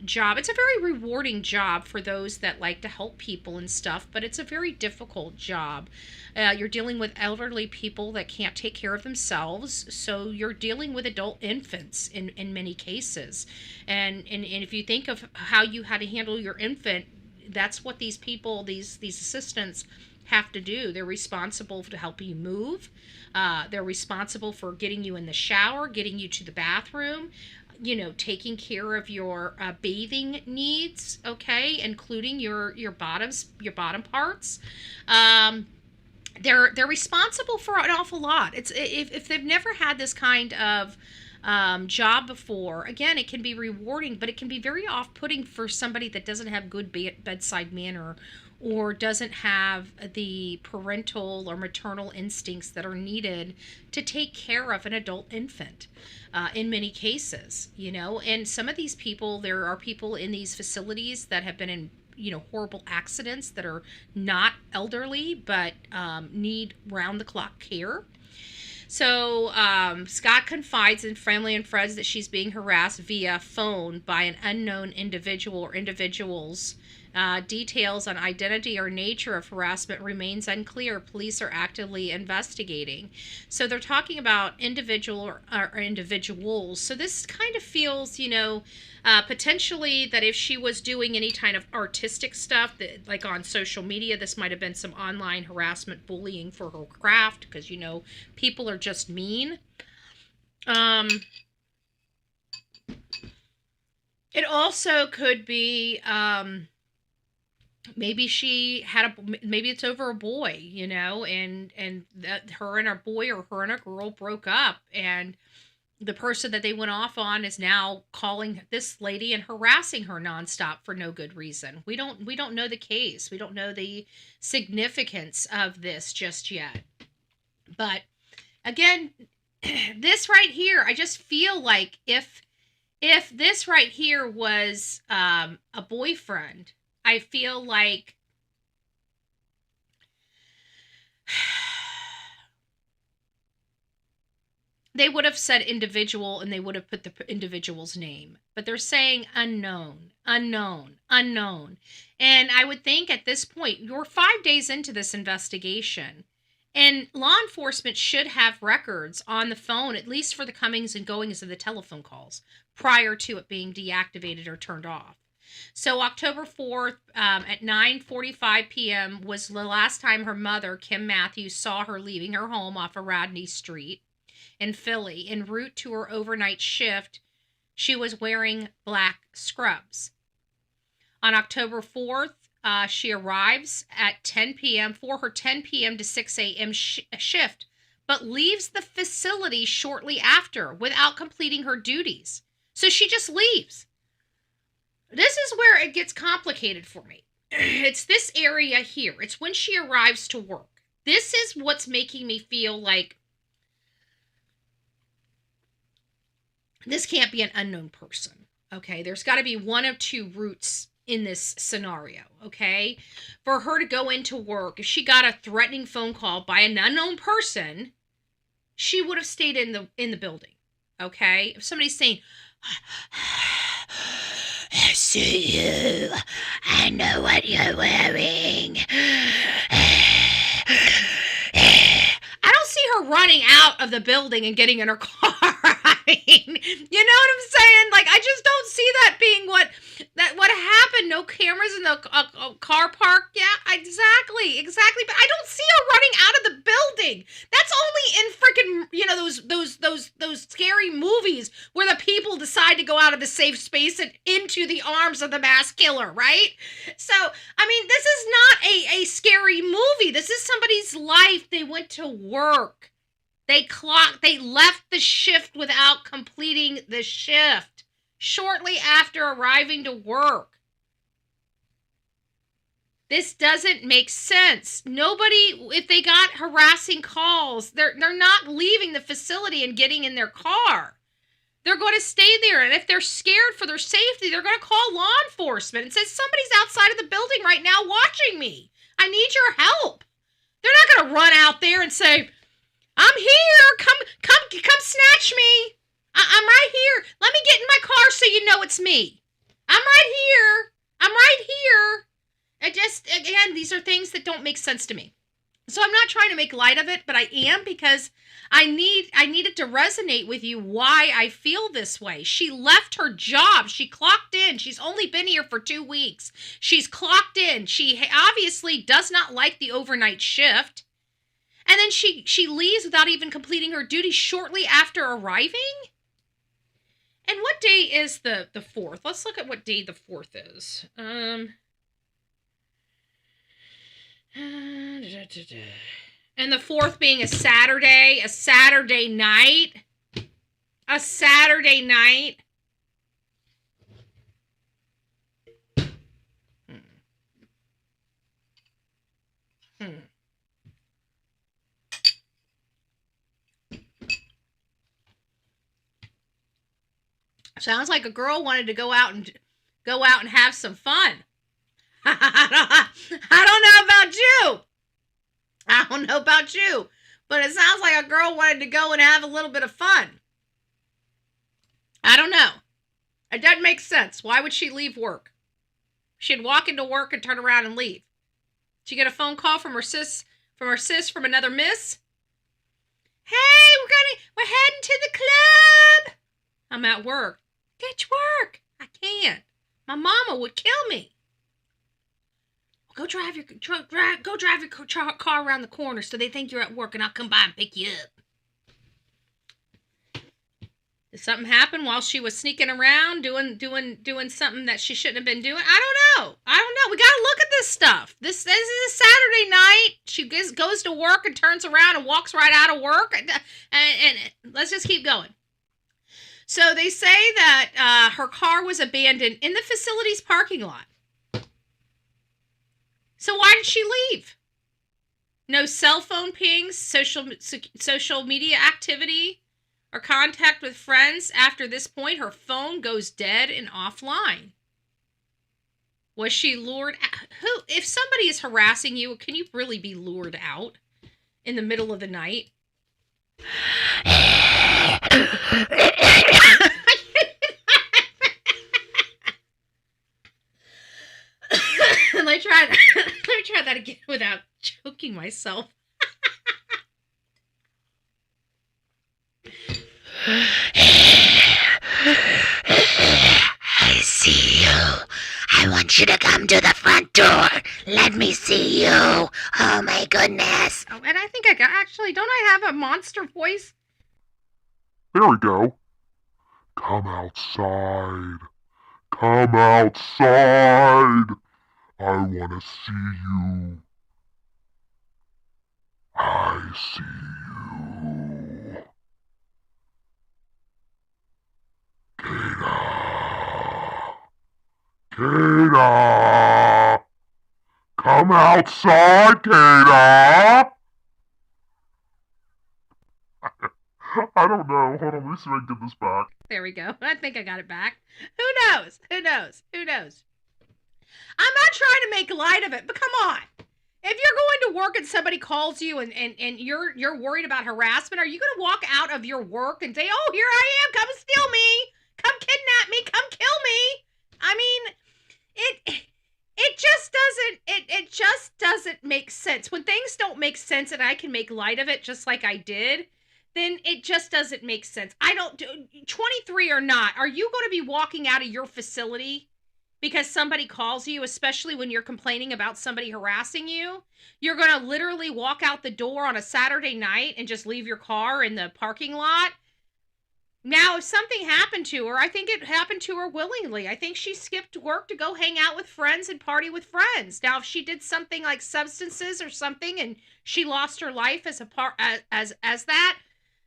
job. It's a very rewarding job for those that like to help people and stuff, but it's a very difficult job. You're dealing with elderly people that can't take care of themselves, so you're dealing with adult infants in many cases. And if you think of how you had to handle your infant, that's what these people, these assistants have to do. They're responsible for helping you move. They're responsible for getting you in the shower, getting you to the bathroom, taking care of your bathing needs, okay, including your bottom parts. They're responsible for an awful lot. It's if they've never had this kind of job before, again, it can be rewarding, but it can be very off-putting for somebody that doesn't have good bedside manner or doesn't have the parental or maternal instincts that are needed to take care of an adult infant in many cases, and some of these people, there are people in these facilities that have been in horrible accidents that are not elderly but need round-the-clock care. So Scott confides in family and friends that she's being harassed via phone by an unknown individual or individuals. Details on identity or nature of harassment remains unclear. Police are actively investigating. So they're talking about individual or individuals. So this kind of feels, potentially that if she was doing any kind of artistic stuff, that like on social media, this might have been some online harassment, bullying for her craft, because people are just mean. It also could be maybe she had maybe it's over a boy, and that her and a boy or her and a girl broke up, and the person that they went off on is now calling this lady and harassing her nonstop for no good reason. We don't know the case. We don't know the significance of this just yet. But again, this right here, I just feel like if this right here was a boyfriend, I feel like they would have said individual and they would have put the individual's name. But they're saying unknown. And I would think at this point, you're 5 days into this investigation, and law enforcement should have records on the phone, at least for the comings and goings of the telephone calls, prior to it being deactivated or turned off. So October 4th at 9:45 p.m. was the last time her mother, Kim Matthews, saw her leaving her home off of Rodney Street in Philly. En route to her overnight shift, she was wearing black scrubs. On October 4th, she arrives at 10 p.m. for her 10 p.m. to 6 a.m. shift, but leaves the facility shortly after without completing her duties. So she just leaves. This is where it gets complicated for me. It's this area here. It's when she arrives to work. This is what's making me feel like this can't be an unknown person. Okay, there's got to be one of two routes in this scenario. Okay, for her to go into work, if she got a threatening phone call by an unknown person, she would have stayed in the building. Okay, if somebody's saying, "I see you. I know what you're wearing." I don't see her running out of the building and getting in her car. I mean, you know what I'm saying? Like, I just don't see that being what happened. No cameras in the car park. Yeah, exactly. But I don't see her running out of the building. That's only in freaking, those scary movies where the people decide to go out of the safe space and into the arms of the mass killer, right? So, I mean, this is not a scary movie. This is somebody's life. They went to work. They left the shift without completing the shift shortly after arriving to work. This doesn't make sense. Nobody, if they got harassing calls, they're not leaving the facility and getting in their car. They're going to stay there, and if they're scared for their safety, they're going to call law enforcement and say, somebody's outside of the building right now watching me. I need your help. They're not going to run out there and say, "I'm here. Come snatch me. I'm right here. Let me get in my car so you know it's me. I'm right here. I'm right here." Again, these are things that don't make sense to me. So I'm not trying to make light of it, but I am, because I needed to resonate with you why I feel this way. She left her job. She clocked in. She's only been here for 2 weeks. She's clocked in. She obviously does not like the overnight shift. And then she leaves without even completing her duty shortly after arriving? And what day is the 4th? Let's look at what day the 4th is. And the 4th being a Saturday night. A Saturday night. Sounds like a girl wanted to go out and have some fun. I don't know about you, but it sounds like a girl wanted to go and have a little bit of fun. I don't know. It doesn't make sense. Why would she leave work? She'd walk into work and turn around and leave. She get a phone call from her sis from another miss. "Hey, we're heading to the club." "I'm at work." "Get to work." "I can't. My mama would kill me." "Go drive your car around the corner so they think you're at work, and I'll come by and pick you up." Did something happen while she was sneaking around doing something that she shouldn't have been doing? I don't know. We gotta look at this stuff. This is a Saturday night. She goes to work and turns around and walks right out of work, and let's just keep going. So they say that her car was abandoned in the facility's parking lot. So why did she leave? No cell phone pings, social media activity, or contact with friends. After this point, her phone goes dead and offline. Was she lured out? If somebody is harassing you, can you really be lured out in the middle of the night? Let me try that again without choking myself. I see you. I want you to come to the front door. Let me see you. Oh my goodness. Oh, and I think don't I have a monster voice? There we go. Come outside. Come outside. I want to see you. I see you. Kada. Kada! Come outside, Kada! I don't know. Hold on, let me see if I can get this back. There we go. I think I got it back. Who knows? Who knows? Who knows? I'm not trying to make light of it, but come on. If you're going to work and somebody calls you and you're worried about harassment, are you going to walk out of your work and say, "Oh, here I am, come steal me, come kidnap me, come kill me"? I mean, it just doesn't make sense. When things don't make sense and I can make light of it just like I did, then it just doesn't make sense. 23 or not, are you going to be walking out of your facility because somebody calls you, especially when you're complaining about somebody harassing you? You're going to literally walk out the door on a Saturday night and just leave your car in the parking lot? Now, if something happened to her, I think it happened to her willingly. I think she skipped work to go hang out with friends and party with friends. Now, if she did something like substances or something and she lost her life as a part as that,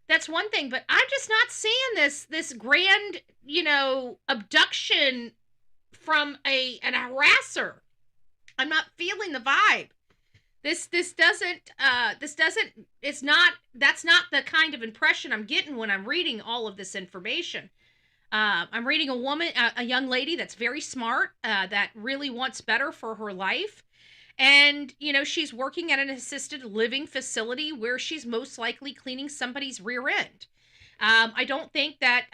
that's one thing. But I'm just not seeing this grand, abduction from an harasser. I'm not feeling the vibe. That's not the kind of impression I'm getting when I'm reading all of this information. I'm reading a young lady that's very smart, that really wants better for her life. And, she's working at an assisted living facility where she's most likely cleaning somebody's rear end. I don't think that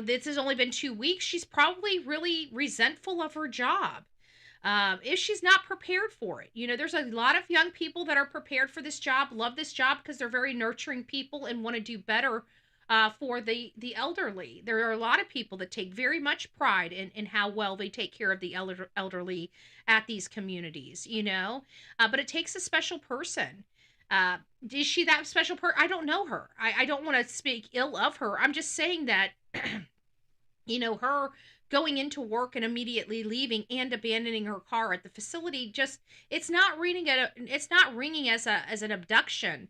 this has only been 2 weeks. She's probably really resentful of her job. If she's not prepared for it. There's a lot of young people that are prepared for this job, love this job because they're very nurturing people and want to do better for the elderly. There are a lot of people that take very much pride in how well they take care of the elderly at these communities, but it takes a special person. Is she that special person? I don't know her. I don't want to speak ill of her. I'm just saying that, her going into work and immediately leaving and abandoning her car at the facility, it's not ringing as an abduction.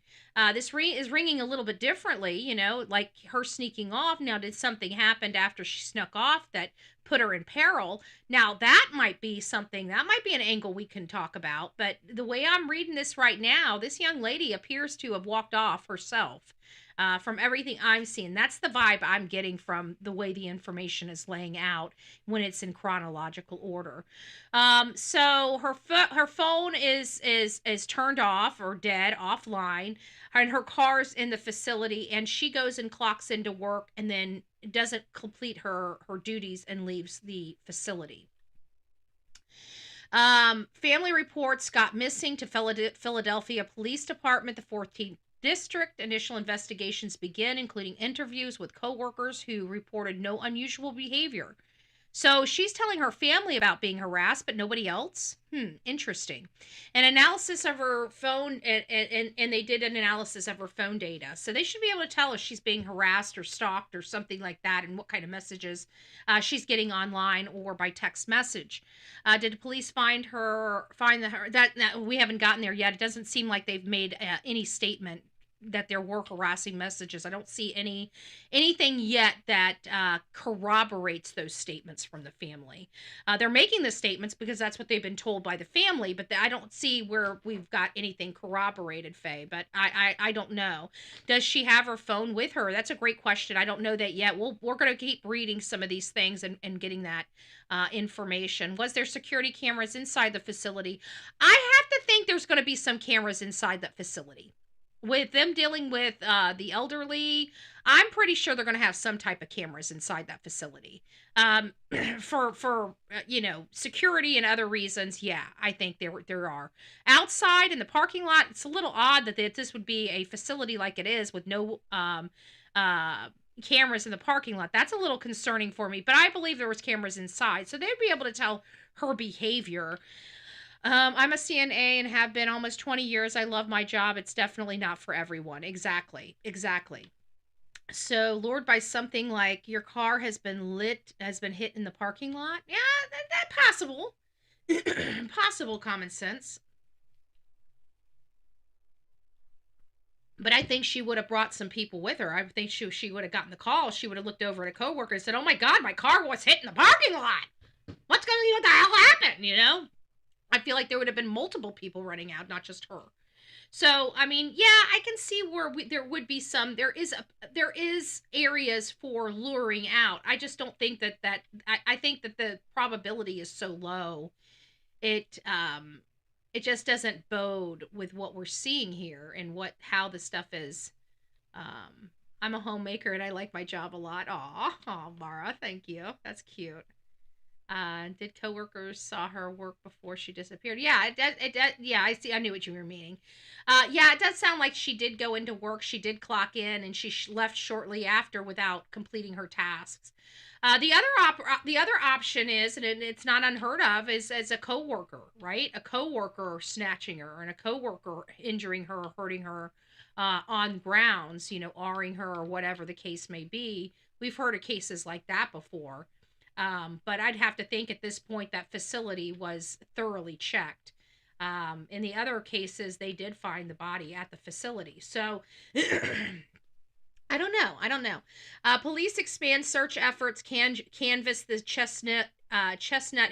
This is ringing a little bit differently, like her sneaking off. Now, did something happen after she snuck off that put her in peril? Now, that might be an angle we can talk about. But the way I'm reading this right now, this young lady appears to have walked off herself. From everything I'm seeing, that's the vibe I'm getting from the way the information is laying out when it's in chronological order. So her phone is turned off or dead, offline, and her car's in the facility, and she goes and clocks into work and then doesn't complete her duties and leaves the facility. Family reports got missing to Philadelphia Police Department, the 14th District. Initial investigations begin, including interviews with coworkers who reported no unusual behavior. So she's telling her family about being harassed, but nobody else? Interesting. An analysis of her phone, and they did an analysis of her phone data. So they should be able to tell if she's being harassed or stalked or something like that, and what kind of messages she's getting online or by text message. Did the police find her? That we haven't gotten there yet. It doesn't seem like they've made any statement that there were harassing messages. I don't see anything yet that corroborates those statements from the family. They're making the statements because that's what they've been told by the family, but I don't see where we've got anything corroborated, Faye, but I don't know. Does she have her phone with her? That's a great question. I don't know that yet. We're going to keep reading some of these things and getting that information. Was there security cameras inside the facility? I have to think there's going to be some cameras inside that facility. With them dealing with the elderly, I'm pretty sure they're going to have some type of cameras inside that facility. For security and other reasons, yeah, I think there are. Outside in the parking lot, it's a little odd that this would be a facility like it is with no cameras in the parking lot. That's a little concerning for me, but I believe there was cameras inside, so they'd be able to tell her behavior. I'm a CNA and have been almost 20 years. I love my job. It's definitely not for everyone. Exactly. So, lured by something like your car has been hit in the parking lot. Yeah, that possible. Possible common sense. But I think she would have brought some people with her. I think she would have gotten the call. She would have looked over at a coworker and said, "Oh my God, my car was hit in the parking lot." what the hell happened, you know? I feel like there would have been multiple people running out, not just her. So, I mean, yeah, I can see where there would be some, there is areas for luring out. I just don't think I think that the probability is so low. It just doesn't bode with what we're seeing here and how the stuff is. I'm a homemaker and I like my job a lot. Aw, Mara, thank you. That's cute. Did coworkers saw her work before she disappeared? Yeah, yeah, I see. I knew what you were meaning. Yeah, it does sound like she did go into work. She did clock in, and she left shortly after without completing her tasks. The other option is, and it's not unheard of, is as a coworker, right? A coworker snatching her, and a coworker injuring her, hurting her, on grounds, awing her or whatever the case may be. We've heard of cases like that before. But I'd have to think at this point that facility was thoroughly checked. In the other cases, they did find the body at the facility. So I don't know. Police expand search efforts, canvass the Chestnut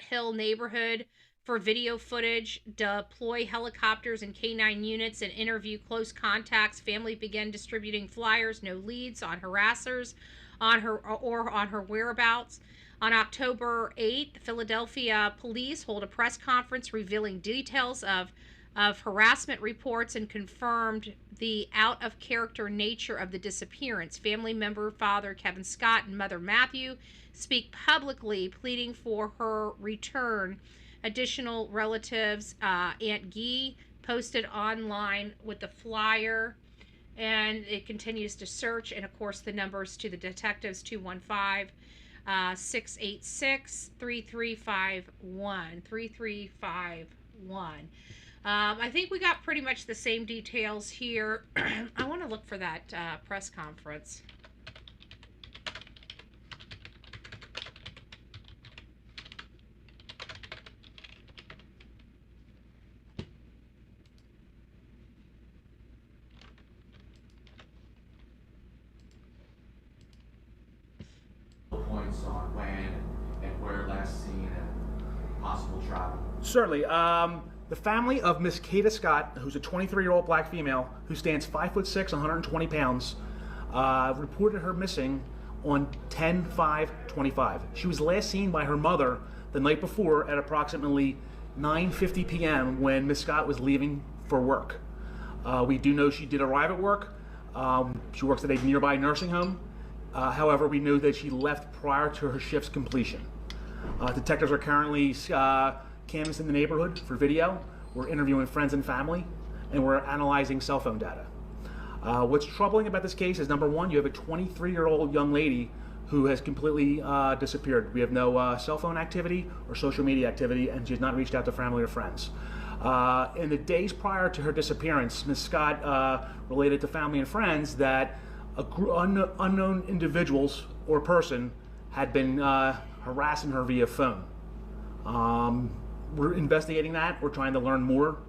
Hill neighborhood for video footage, deploy helicopters and K-9 units, and interview close contacts. Family began distributing flyers, no leads on harassers on her whereabouts. On October 8th, Philadelphia police hold a press conference revealing details of harassment reports and confirmed the out-of-character nature of the disappearance. Family member Father Kevin Scott and Mother Matthew speak publicly, pleading for her return. Additional relatives, Aunt Guy posted online with the flyer, and it continues to search. And, of course, the numbers to the detectives, 215 686 3351 3351. I think we got pretty much the same details here. I want to look for that press conference. Points on when and where last seen and possible travel. Certainly. The family of Miss Kada Scott, who's a 23-year-old black female who stands 5'6", 120 pounds, reported her missing on 10/5/25. She was last seen by her mother the night before at approximately 9:50 p.m. when Miss Scott was leaving for work. We do know she did arrive at work. She works at a nearby nursing home. However, we know that she left prior to her shift's completion. Detectives are currently canvassing the neighborhood for video. We're interviewing friends and family, and we're analyzing cell phone data. What's troubling about this case is, number one, you have a 23-year-old young lady who has completely disappeared. We have no cell phone activity or social media activity, and she has not reached out to family or friends. In the days prior to her disappearance, Ms. Scott related to family and friends that unknown individuals or person had been harassing her via phone. We're investigating that. We're trying to learn more.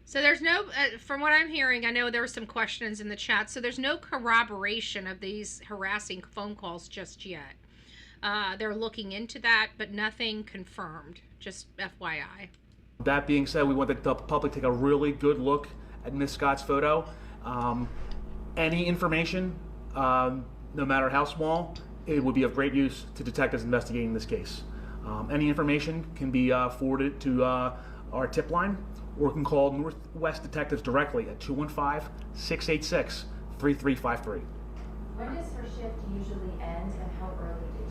So there's no, from what I'm hearing, I know there were some questions in the chat, so there's no corroboration of these harassing phone calls just yet. They're looking into that, but nothing confirmed, just FYI. That being said, we want the public to take a really good look at Miss Scott's photo. Any information, no matter how small, it would be of great use to detectives investigating this case. Any information can be forwarded to our tip line, or can call Northwest Detectives directly at 215-686-3353. When does her shift usually end, and how early did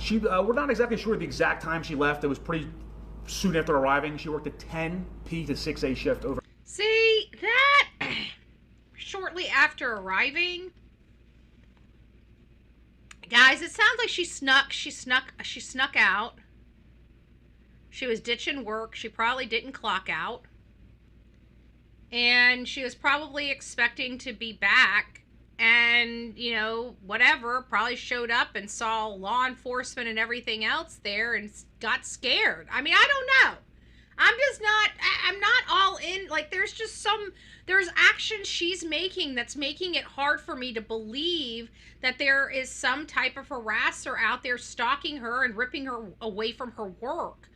she leave? We're not exactly sure the exact time she left. It was pretty soon after arriving. She worked a 10 p to 6 a shift over. See, that shortly after arriving, guys, it sounds like she snuck out. She was ditching work. She probably didn't clock out. And she was probably expecting to be back. And, whatever, probably showed up and saw law enforcement and everything else there and got scared. I mean, I don't know. I'm not all in. Like, there's action she's making that's making it hard for me to believe that there is some type of harasser out there stalking her and ripping her away from her work.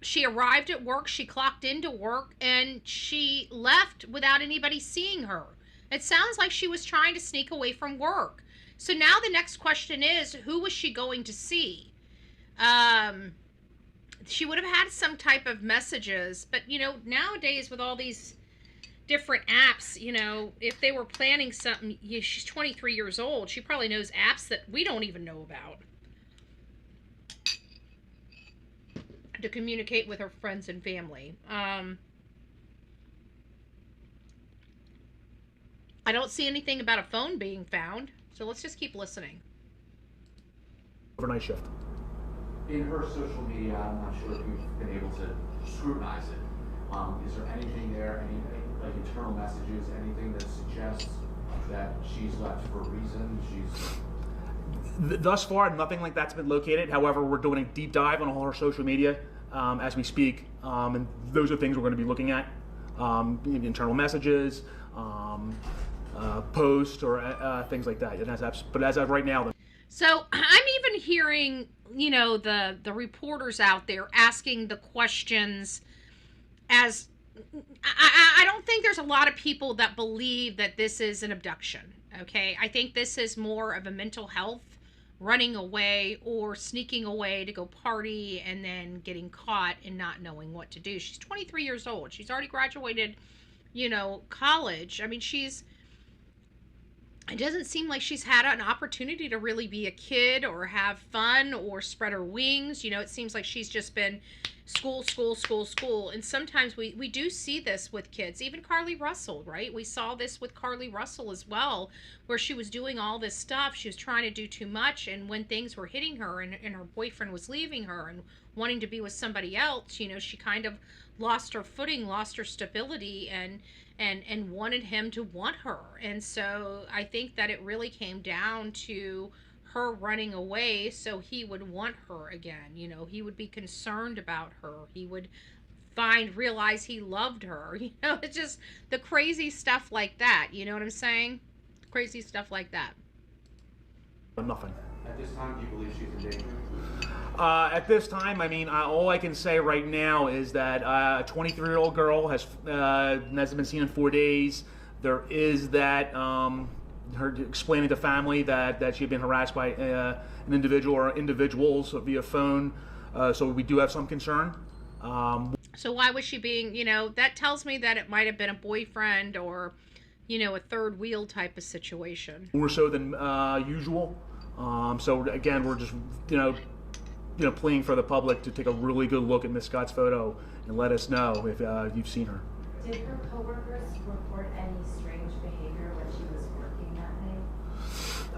She arrived at work, she clocked into work, and she left without anybody seeing her. It sounds like she was trying to sneak away from work. So now the next question is, who was she going to see? She would have had some type of messages, but, nowadays with all these different apps, if they were planning something, she's 23 years old. She probably knows apps that we don't even know about to communicate with her friends and family. I don't see anything about a phone being found, so let's just keep listening. Overnight shift. In her social media, I'm not sure if you've been able to scrutinize it. Is there anything there, any like internal messages, anything that suggests that she's left for a reason? Thus far, nothing like that's been located. However, we're doing a deep dive on all her social media as we speak, and those are things we're going to be looking at. Internal messages, posts, or things like that. But as of right now, so I'm even hearing, the reporters out there asking the questions. As I don't think there's a lot of people that believe that this is an abduction. Okay, I think this is more of a mental health, running away or sneaking away to go party and then getting caught and not knowing what to do. She's 23 years old. She's already graduated, college. I mean, it doesn't seem like she's had an opportunity to really be a kid or have fun or spread her wings. It seems like she's just been school. And sometimes we do see this with kids. Even Carly Russell, right? We saw this with Carly Russell as well, where she was doing all this stuff. She was trying to do too much. And when things were hitting her and her boyfriend was leaving her and wanting to be with somebody else, she kind of lost her footing, lost her stability, and wanted him to want her. And so I think that it really came down to her running away so he would want her again. He would be concerned about her. He would realize he loved her. It's just the crazy stuff like that. You know what I'm saying? Crazy stuff like that. Nothing. At this time, do you believe she's in danger? At this time, all I can say right now is that a 23-year-old girl hasn't been seen in 4 days. There is that her explaining to family that she had been harassed by an individual or individuals via phone. So we do have some concern. So why was she being, that tells me that it might have been a boyfriend or, a third wheel type of situation. More so than usual. So again, we're just, pleading for the public to take a really good look at Miss Scott's photo and let us know if you've seen her. Did her coworkers report any strange behavior when she was working that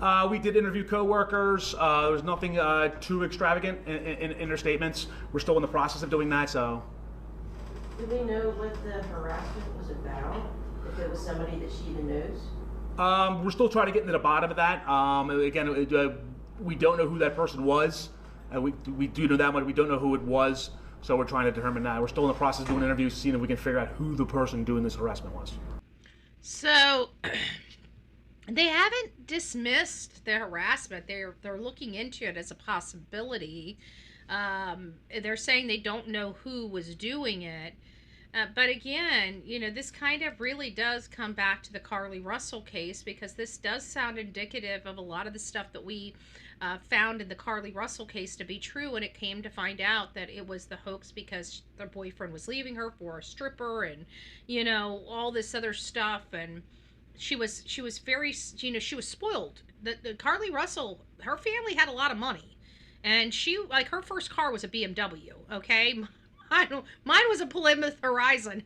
day? We did interview coworkers. There was nothing too extravagant in their statements. We're still in the process of doing that, so. Do we know what the harassment was about? If it was somebody that she even knows? We're still trying to get into the bottom of that. Again, we don't know who that person was. We do know that much. We don't know who it was, so we're trying to determine that. We're still in the process of doing interviews, seeing if we can figure out who the person doing this harassment was. So they haven't dismissed the harassment. They're looking into it as a possibility. They're saying they don't know who was doing it. But again, this kind of really does come back to the Carly Russell case, because this does sound indicative of a lot of the stuff that we found in the Carly Russell case to be true, and it came to find out that it was the hoax because their boyfriend was leaving her for a stripper and, all this other stuff, and she was very, she was spoiled. The Carly Russell, her family had a lot of money, and her first car was a BMW, okay? Mine was a Plymouth Horizon.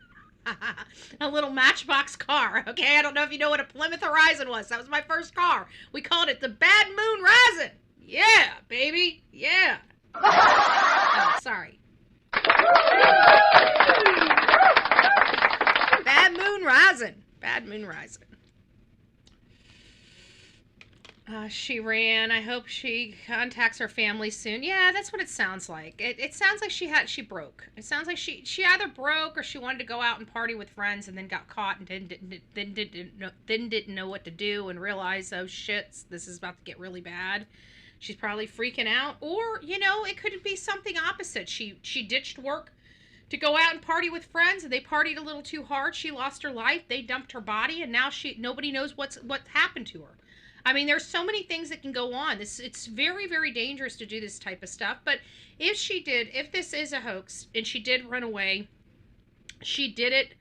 A little matchbox car, okay? I don't know if you know what a Plymouth Horizon was. That was my first car. We called it the Bad Moon Rising. Yeah, baby. Yeah. Oh, sorry. Bad Moon Rising. Bad Moon Rising. She ran. I hope she contacts her family soon. Yeah, that's what it sounds like. It sounds like she broke. It sounds like she either broke or she wanted to go out and party with friends and then got caught and didn't know what to do and realized, oh shit, this is about to get really bad. She's probably freaking out, or it could be something opposite. She ditched work to go out and party with friends, and they partied a little too hard. She lost her life. They dumped her body, and now nobody knows what happened to her. I mean, there's so many things that can go on. It's very, very dangerous to do this type of stuff. But if this is a hoax and she did run away, she did it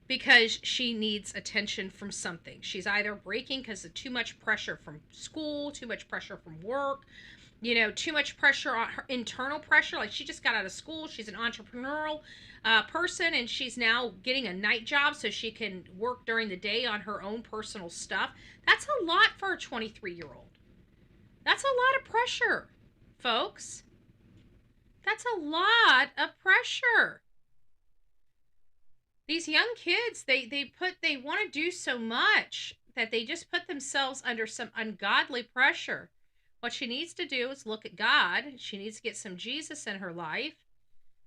because she needs attention from something. She's either breaking because of too much pressure from school, too much pressure from work, too much pressure on her, internal pressure. Like, she just got out of school. She's an entrepreneurial person, and she's now getting a night job so she can work during the day on her own personal stuff. That's a lot for a 23-year-old. That's a lot of pressure, folks. That's a lot of pressure. These young kids, they want to do so much that they just put themselves under some ungodly pressure. What she needs to do is look at God. She needs to get some Jesus in her life.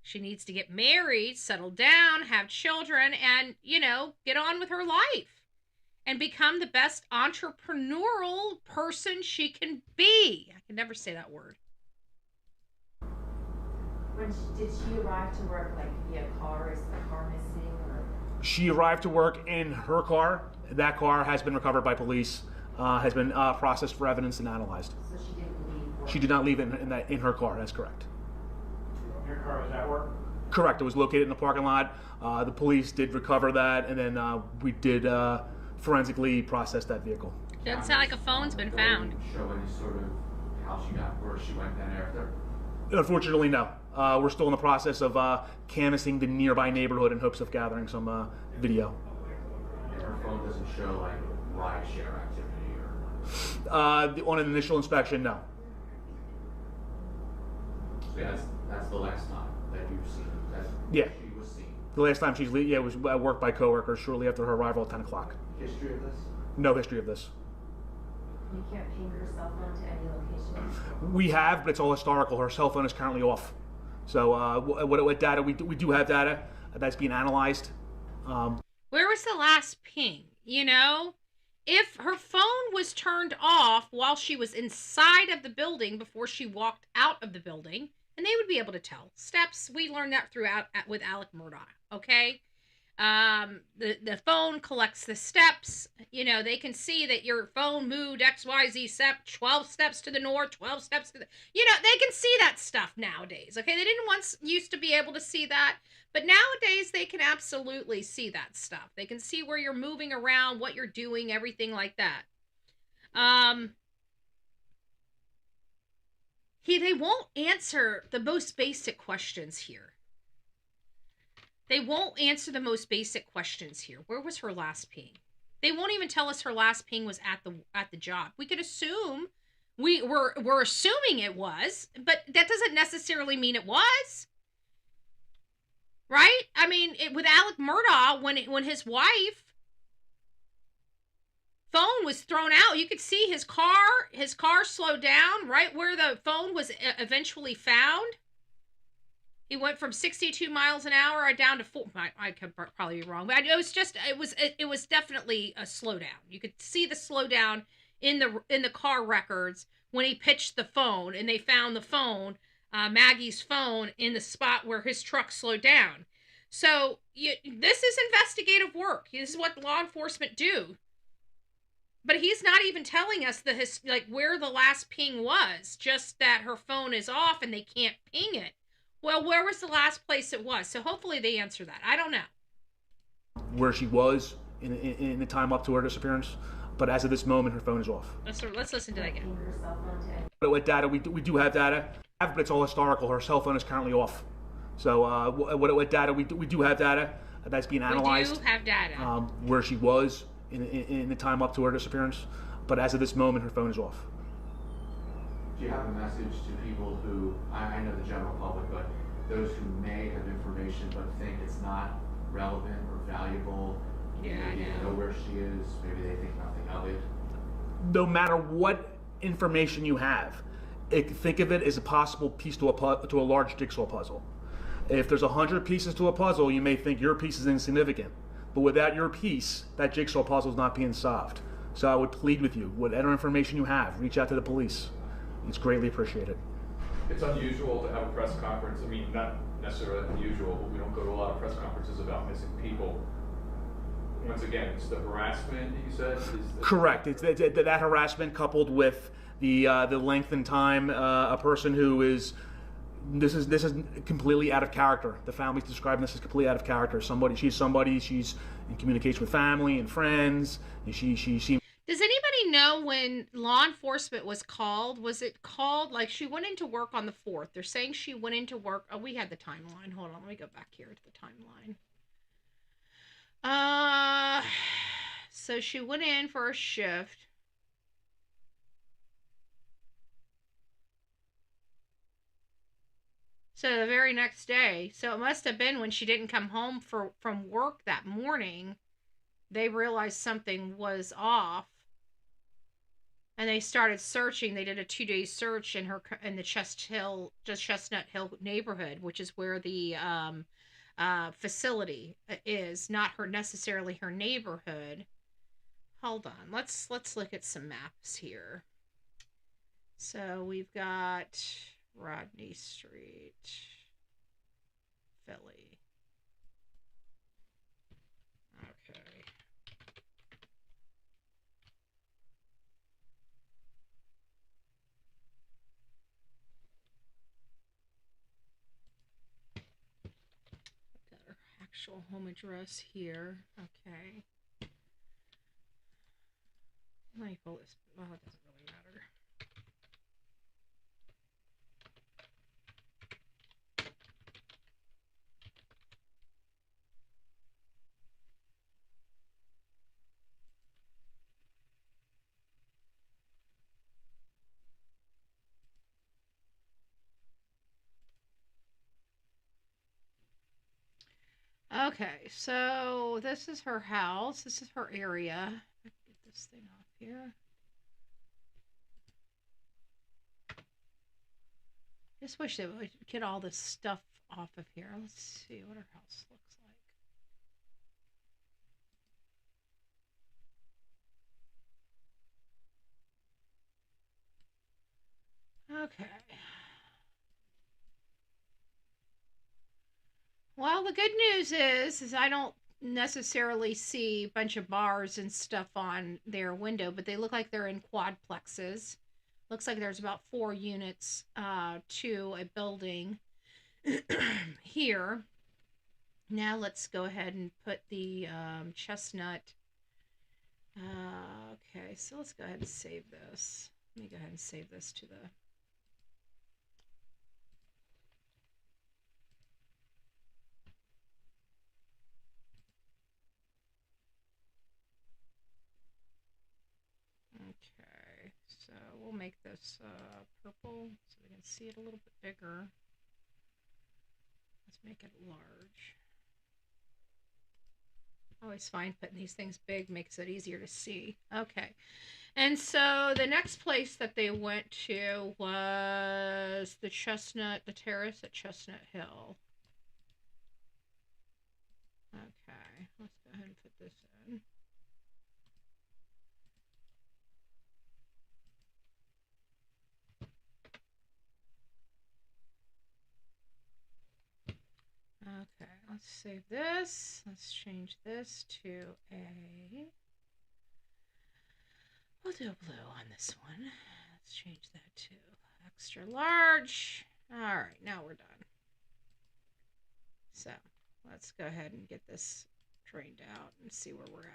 She needs to get married, settle down, have children, and, get on with her life and become the best entrepreneurial person she can be. I can never say that word. Did she arrive to work via car? Is the car missing? Or? She arrived to work in her car. That car has been recovered by police, has been processed for evidence and analyzed. So she didn't leave work? She did not leave it in her car. That's correct. Your car was at work? Correct. It was located in the parking lot. The police did recover that, and then we did forensically process that vehicle. Doesn't sound like a phone's been found. Show any sort of how she got where she went then after? Unfortunately, no. We're still in the process of canvassing the nearby neighborhood in hopes of gathering some video. And her phone doesn't show rideshare activity or? On an initial inspection, no. So that's the last time that you've seen that Yeah. she was seen. The last time it was at work by coworkers shortly after her arrival at 10 o'clock. History of this? No history of this. You can't ping her cell phone to any location? We have, but it's all historical. Her cell phone is currently off. So what data, we do have data that's being analyzed. Where was the last ping? If her phone was turned off while she was inside of the building before she walked out of the building, and they would be able to tell. Steps, we learned that throughout with Alec Murdaugh, okay? The phone collects the steps. They can see that your phone moved XYZ step, 12 steps to the north, 12 steps to the... they can see that stuff nowadays, okay? They didn't once used to be able to see that, but nowadays they can absolutely see that stuff. They can see where you're moving around, what you're doing, everything like that. They won't answer the most basic questions here. They won't answer the most basic questions here. Where was her last ping? They won't even tell us her last ping was at the job. We could assume, we're assuming it was, but that doesn't necessarily mean it was. Right? I mean, with Alec Murdaugh, when his wife phone was thrown out, you could see his car slowed down right where the phone was eventually found. He went from 62 miles an hour down to 4. I could probably be wrong, but it was definitely a slowdown. You could see the slowdown in the car records when he pitched the phone, and they found the phone, Maggie's phone, in the spot where his truck slowed down. So this is investigative work. This is what law enforcement do. But he's not even telling us where the last ping was, just that her phone is off and they can't ping it. Well, where was the last place it was? So hopefully they answer that. I don't know. Where she was in the time up to her disappearance, but as of this moment, her phone is off. Let's listen to that again. But with data, we do have data, but it's all historical. Her cell phone is currently off. So what data, we do have data that's being analyzed. We do have data. Where she was in the time up to her disappearance, but as of this moment, her phone is off. Do you have a message to people who, I know the general public, but those who may have information but think it's not relevant or valuable? Yeah, maybe they know where she is, maybe they think nothing of it. No matter what information you have. Think of it as a possible piece to a large jigsaw puzzle. If there's 100 pieces to a puzzle, you may think your piece is insignificant. But without your piece, that jigsaw puzzle is not being solved. So I would plead with you, whatever information you have, reach out to the police. It's greatly appreciated. It's unusual to have a press conference. I mean, not necessarily unusual, but we don't go to a lot of press conferences about missing people. Once again, it's the harassment you said? Correct. It's that harassment coupled with the length and time. A person who is this is completely out of character. The family's describing this as completely out of character. She's in communication with family and friends, and she seems. Does anybody know when law enforcement was called? Was it called, like, she went into work on the 4th? They're saying she went into work. Oh, we had the timeline. Hold on, let me go back here to the timeline. So she went in for a shift. So the very next day. So it must have been when she didn't come home from work that morning. They realized something was off. And they started searching. They did a 2-day search in the Chestnut Hill neighborhood, which is where the facility is, not necessarily her neighborhood. Hold on, let's look at some maps here. So we've got Rodney Street, Philly. Okay. Actual home address here. Okay. Let me pull this. Well, it doesn't really matter. Okay, so this is her house. This is her area. Get this thing off here. Just wish they would get all this stuff off of here. Let's see what her house looks like. Okay. Well, the good news is I don't necessarily see a bunch of bars and stuff on their window, but they look like they're in quadplexes. Looks like there's about 4 units to a building here. Now let's go ahead and put the Chestnut. Okay, so let's go ahead and save this. Let me go ahead and save this to the... Okay, so we'll make this purple so we can see it a little bit bigger. Let's make it large. I always find putting these things big makes it easier to see. Okay, and so the next place that they went to was the Terrace at Chestnut Hill. Okay, let's go ahead and put this in. Okay, let's save this. Let's change this to a... We'll do a blue on this one. Let's change that to extra large. All right, now we're done. So let's go ahead and get this drained out and see where we're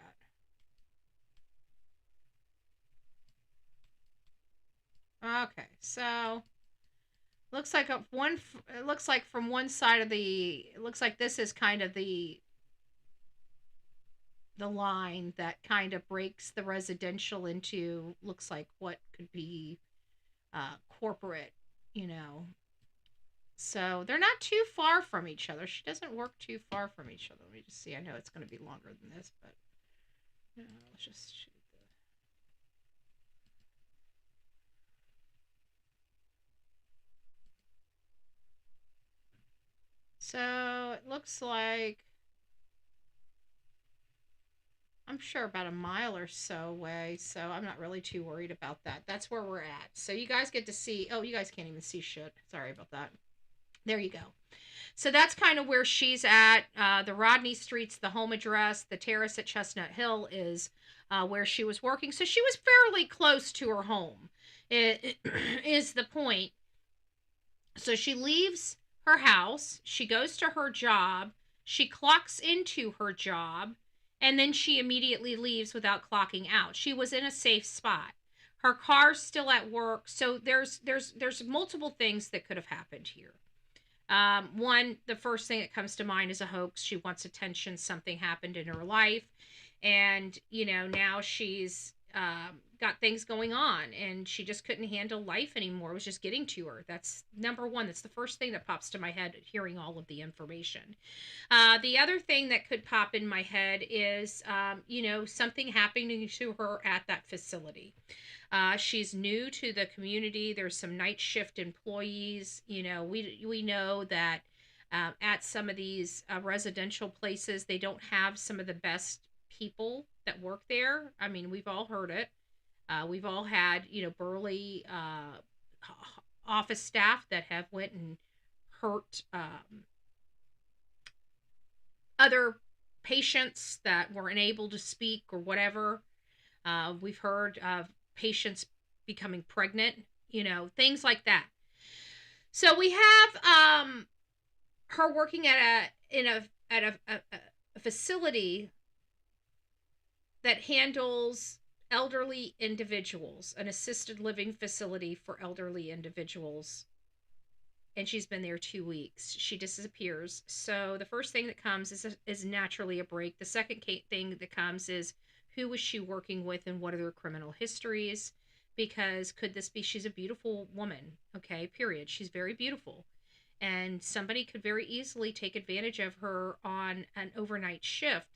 at. Okay, so... Looks like it looks like from one side of the, it looks like this is kind of the line that kind of breaks the residential into, looks like what could be corporate, you know. So they're not too far from each other. She doesn't work too far from each other. Let me just see. I know it's going to be longer than this, but no, let's just shoot So it looks like, I'm sure about a mile or so away, so I'm not really too worried about that. That's where we're at. So you guys get to see, oh, you guys can't even see shit. Sorry about that. There you go. So that's kind of where she's at. The Rodney Street's the home address. The Terrace at Chestnut Hill is where she was working. So she was fairly close to her home, it is the point. So she leaves her house. She goes to her job. She clocks into her job. And then she immediately leaves without clocking out. She was in a safe spot. Her car's still at work. So there's multiple things that could have happened here. One, the first thing that comes to mind is a hoax. She wants attention. Something happened in her life. And, now she's got things going on and she just couldn't handle life anymore. It was just getting to her. That's number one. That's the first thing that pops to my head hearing all of the information. The other thing that could pop in my head is, something happening to her at that facility. She's new to the community. There's some night shift employees. We know that at some of these residential places, they don't have some of the best people that work there. I mean, we've all heard it. We've all had, burly office staff that have went and hurt other patients that weren't able to speak or whatever. We've heard of patients becoming pregnant, things like that. So we have her working at a facility that handles elderly individuals, an assisted living facility for elderly individuals. And she's been there 2 weeks. She disappears. So the first thing that comes is naturally a break. The second thing that comes is, who was she working with and what are their criminal histories? Because could this be, she's a beautiful woman, okay, period. She's very beautiful. And somebody could very easily take advantage of her on an overnight shift.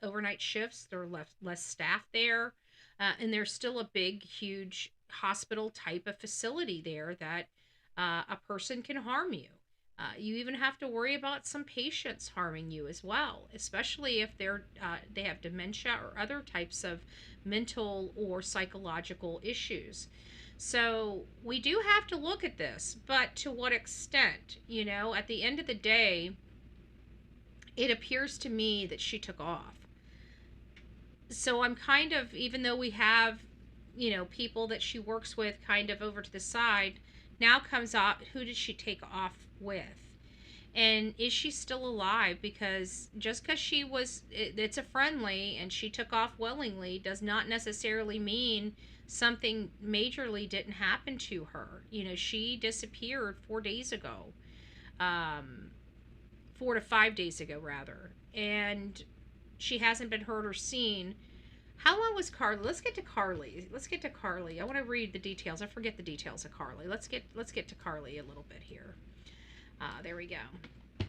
Overnight shifts, there are less staff there. And there's still a big, huge hospital type of facility there that a person can harm you. You even have to worry about some patients harming you as well, especially if they have dementia or other types of mental or psychological issues. So we do have to look at this, but to what extent? At the end of the day, it appears to me that she took off. So I'm kind of, even though we have, people that she works with kind of over to the side, now comes up, who did she take off with? And is she still alive? Because just because it's a friendly and she took off willingly does not necessarily mean something majorly didn't happen to her. She disappeared 4 days ago. 4 to 5 days ago, rather. And she hasn't been heard or seen. How long was Carly? Let's get to Carly. I want to read the details. I forget the details of Carly. Let's get to Carly a little bit here. There we go.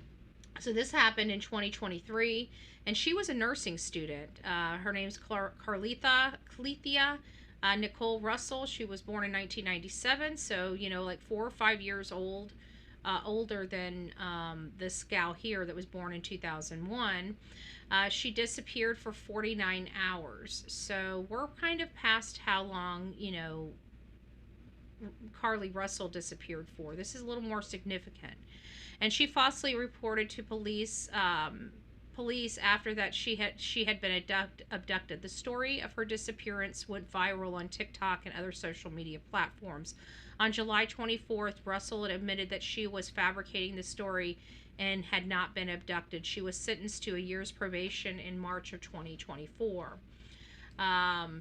So this happened in 2023, and she was a nursing student. Her name's Clethia Nicole Russell. She was born in 1997, so like 4 or 5 years old, older than this gal here that was born in 2001. She disappeared for 49 hours. So we're kind of past how long, Carly Russell disappeared for. This is a little more significant. And she falsely reported to police after that she had been abducted. The story of her disappearance went viral on TikTok and other social media platforms. On July 24th, Russell had admitted that she was fabricating the story and had not been abducted. She was sentenced to a year's probation in March of 2024.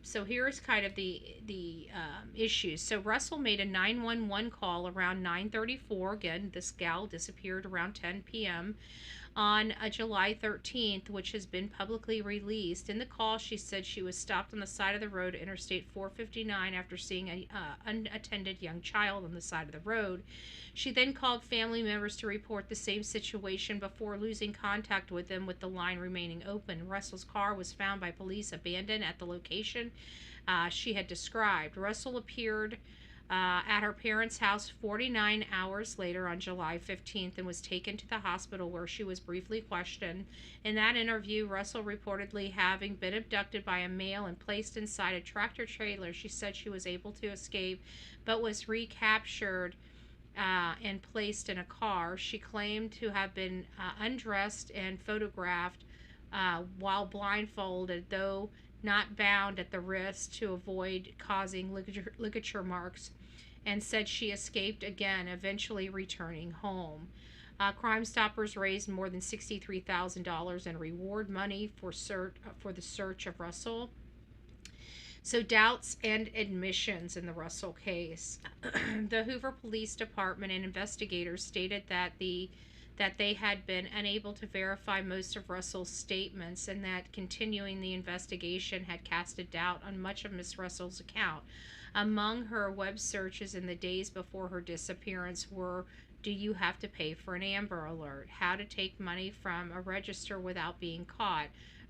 So here's kind of the issues. So Russell made a 911 call around 9:34. Again, this gal disappeared around 10 p.m. on July 13th, which has been publicly released. In the call, she said she was stopped on the side of the road at Interstate 459 after seeing an unattended young child on the side of the road. She then called family members to report the same situation before losing contact with them, with the line remaining open. Russell's car was found by police abandoned at the location she had described. Russell appeared at her parents' house 49 hours later on July 15th and was taken to the hospital where she was briefly questioned. In that interview, Russell reportedly having been abducted by a male and placed inside a tractor trailer. She said she was able to escape but was recaptured and placed in a car. She claimed to have been undressed and photographed while blindfolded, though not bound at the wrist to avoid causing ligature marks, and said she escaped again, eventually returning home. Crime Stoppers raised more than $63,000 in reward money for the search of Russell. So, doubts and admissions in the Russell case. The Hoover Police Department and investigators stated that they had been unable to verify most of Russell's statements, and that continuing the investigation had cast a doubt on much of Miss Russell's account. Among her web searches in the days before her disappearance were: do you have to pay for an Amber Alert? How to take money from a register without being caught?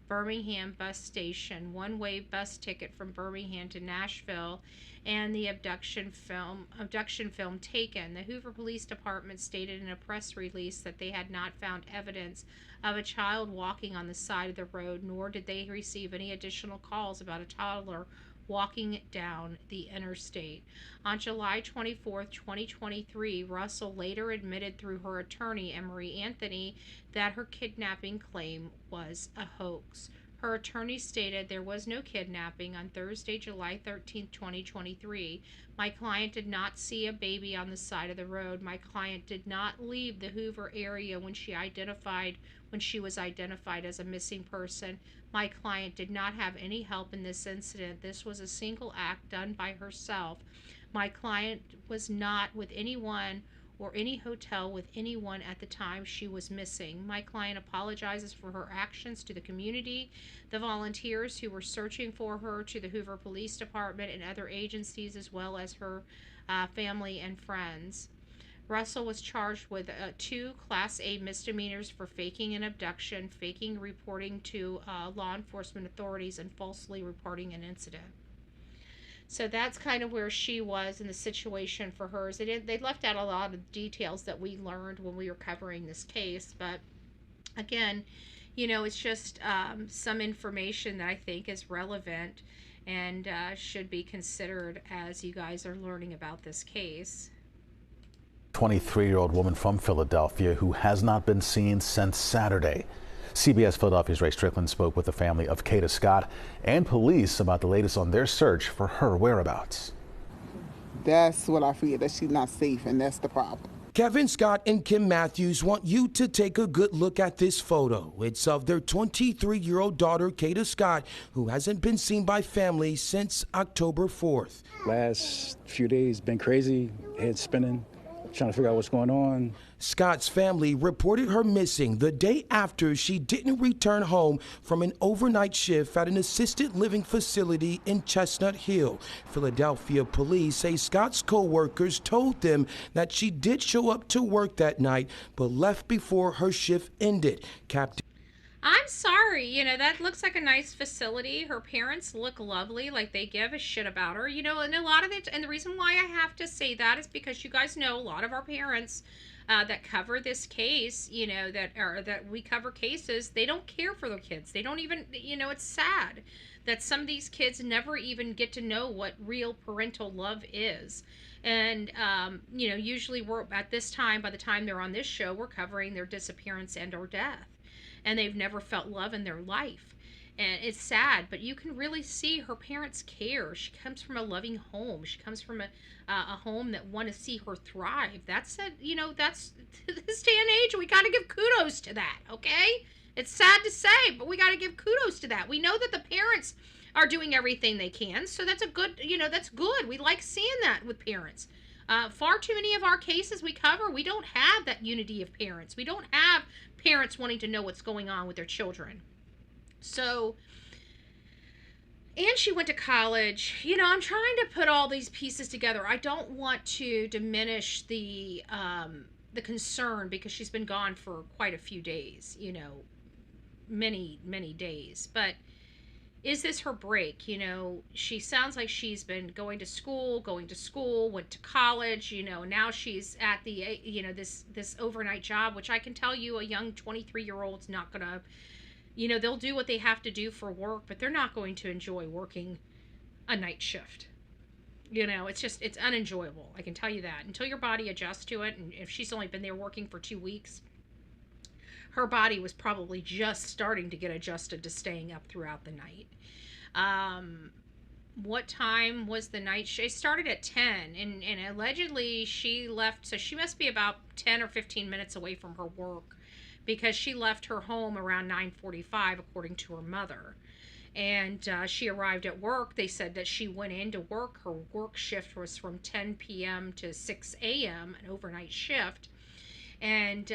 Birmingham bus station, one-way bus ticket from Birmingham to Nashville, and the abduction film Taken. The Hoover Police Department stated in a press release that they had not found evidence of a child walking on the side of the road, nor did they receive any additional calls about a toddler walking down the interstate. On July 24, 2023, Russell later admitted through her attorney, Emery Anthony, that her kidnapping claim was a hoax. Her attorney stated, there was no kidnapping on Thursday, July 13, 2023. My client did not see a baby on the side of the road. My client did not leave the Hoover area when she was identified as a missing person. My client did not have any help in this incident. This was a single act done by herself. My client was not with anyone or any hotel with anyone at the time she was missing. My client apologizes for her actions to the community, the volunteers who were searching for her, to the Hoover Police Department and other agencies, as well as her family and friends. Russell was charged with 2 Class A misdemeanors for faking an abduction, faking reporting to law enforcement authorities, and falsely reporting an incident. So that's kind of where she was in the situation for hers. They left out a lot of details that we learned when we were covering this case, but again, it's just some information that I think is relevant and should be considered as you guys are learning about this case. 23-year-old woman from Philadelphia who has not been seen since Saturday. CBS Philadelphia's Ray Strickland spoke with the family of Kada Scott and police about the latest on their search for her whereabouts. That's what I feel, that she's not safe, and that's the problem. Kevin Scott and Kim Matthews want you to take a good look at this photo. It's of their 23-year-old daughter, Kada Scott, who hasn't been seen by family since October 4th. Last few days been crazy, head spinning, trying to figure out what's going on. Scott's family reported her missing the day after she didn't return home from an overnight shift at an assisted living facility in Chestnut Hill. Philadelphia police say Scott's co-workers told them that she did show up to work that night, but left before her shift ended. I'm sorry, that looks like a nice facility. Her parents look lovely, like they give a shit about her, and a lot of it. And the reason why I have to say that is because you guys know a lot of our parents that cover this case, that we cover cases, they don't care for their kids. They don't even, it's sad that some of these kids never even get to know what real parental love is. And, usually we're at this time, by the time they're on this show, we're covering their disappearance and or death. And they've never felt love in their life. And it's sad, but you can really see her parents care. She comes from a loving home. She comes from a home that want to see her thrive. That's that's this day and age, we got to give kudos to that, okay? It's sad to say, but we got to give kudos to that. We know that the parents are doing everything they can, so that's a good, that's good. We like seeing that with parents. Far too many of our cases we cover, we don't have that unity of parents. We don't have parents wanting to know what's going on with their children. So, and she went to college. I'm trying to put all these pieces together. I don't want to diminish the concern, because she's been gone for quite a few days, many days. But is this her break? You know, she sounds like she's been going to school, went to college, you know, now she's at the, you know, this overnight job, which I can tell you a young 23-year-old's not going to, you know, they'll do what they have to do for work, but they're not going to enjoy working a night shift. You know, it's unenjoyable. I can tell you that. Until your body adjusts to it, and if she's only been there working for 2 weeks, her body was probably just starting to get adjusted to staying up throughout the night. What time was the night shift? It started at 10, and allegedly she left, so she must be about 10 or 15 minutes away from her work, because she left her home around 9:45, according to her mother. And she arrived at work. They said that she went into work. Her work shift was from 10 p.m. to 6 a.m., an overnight shift. And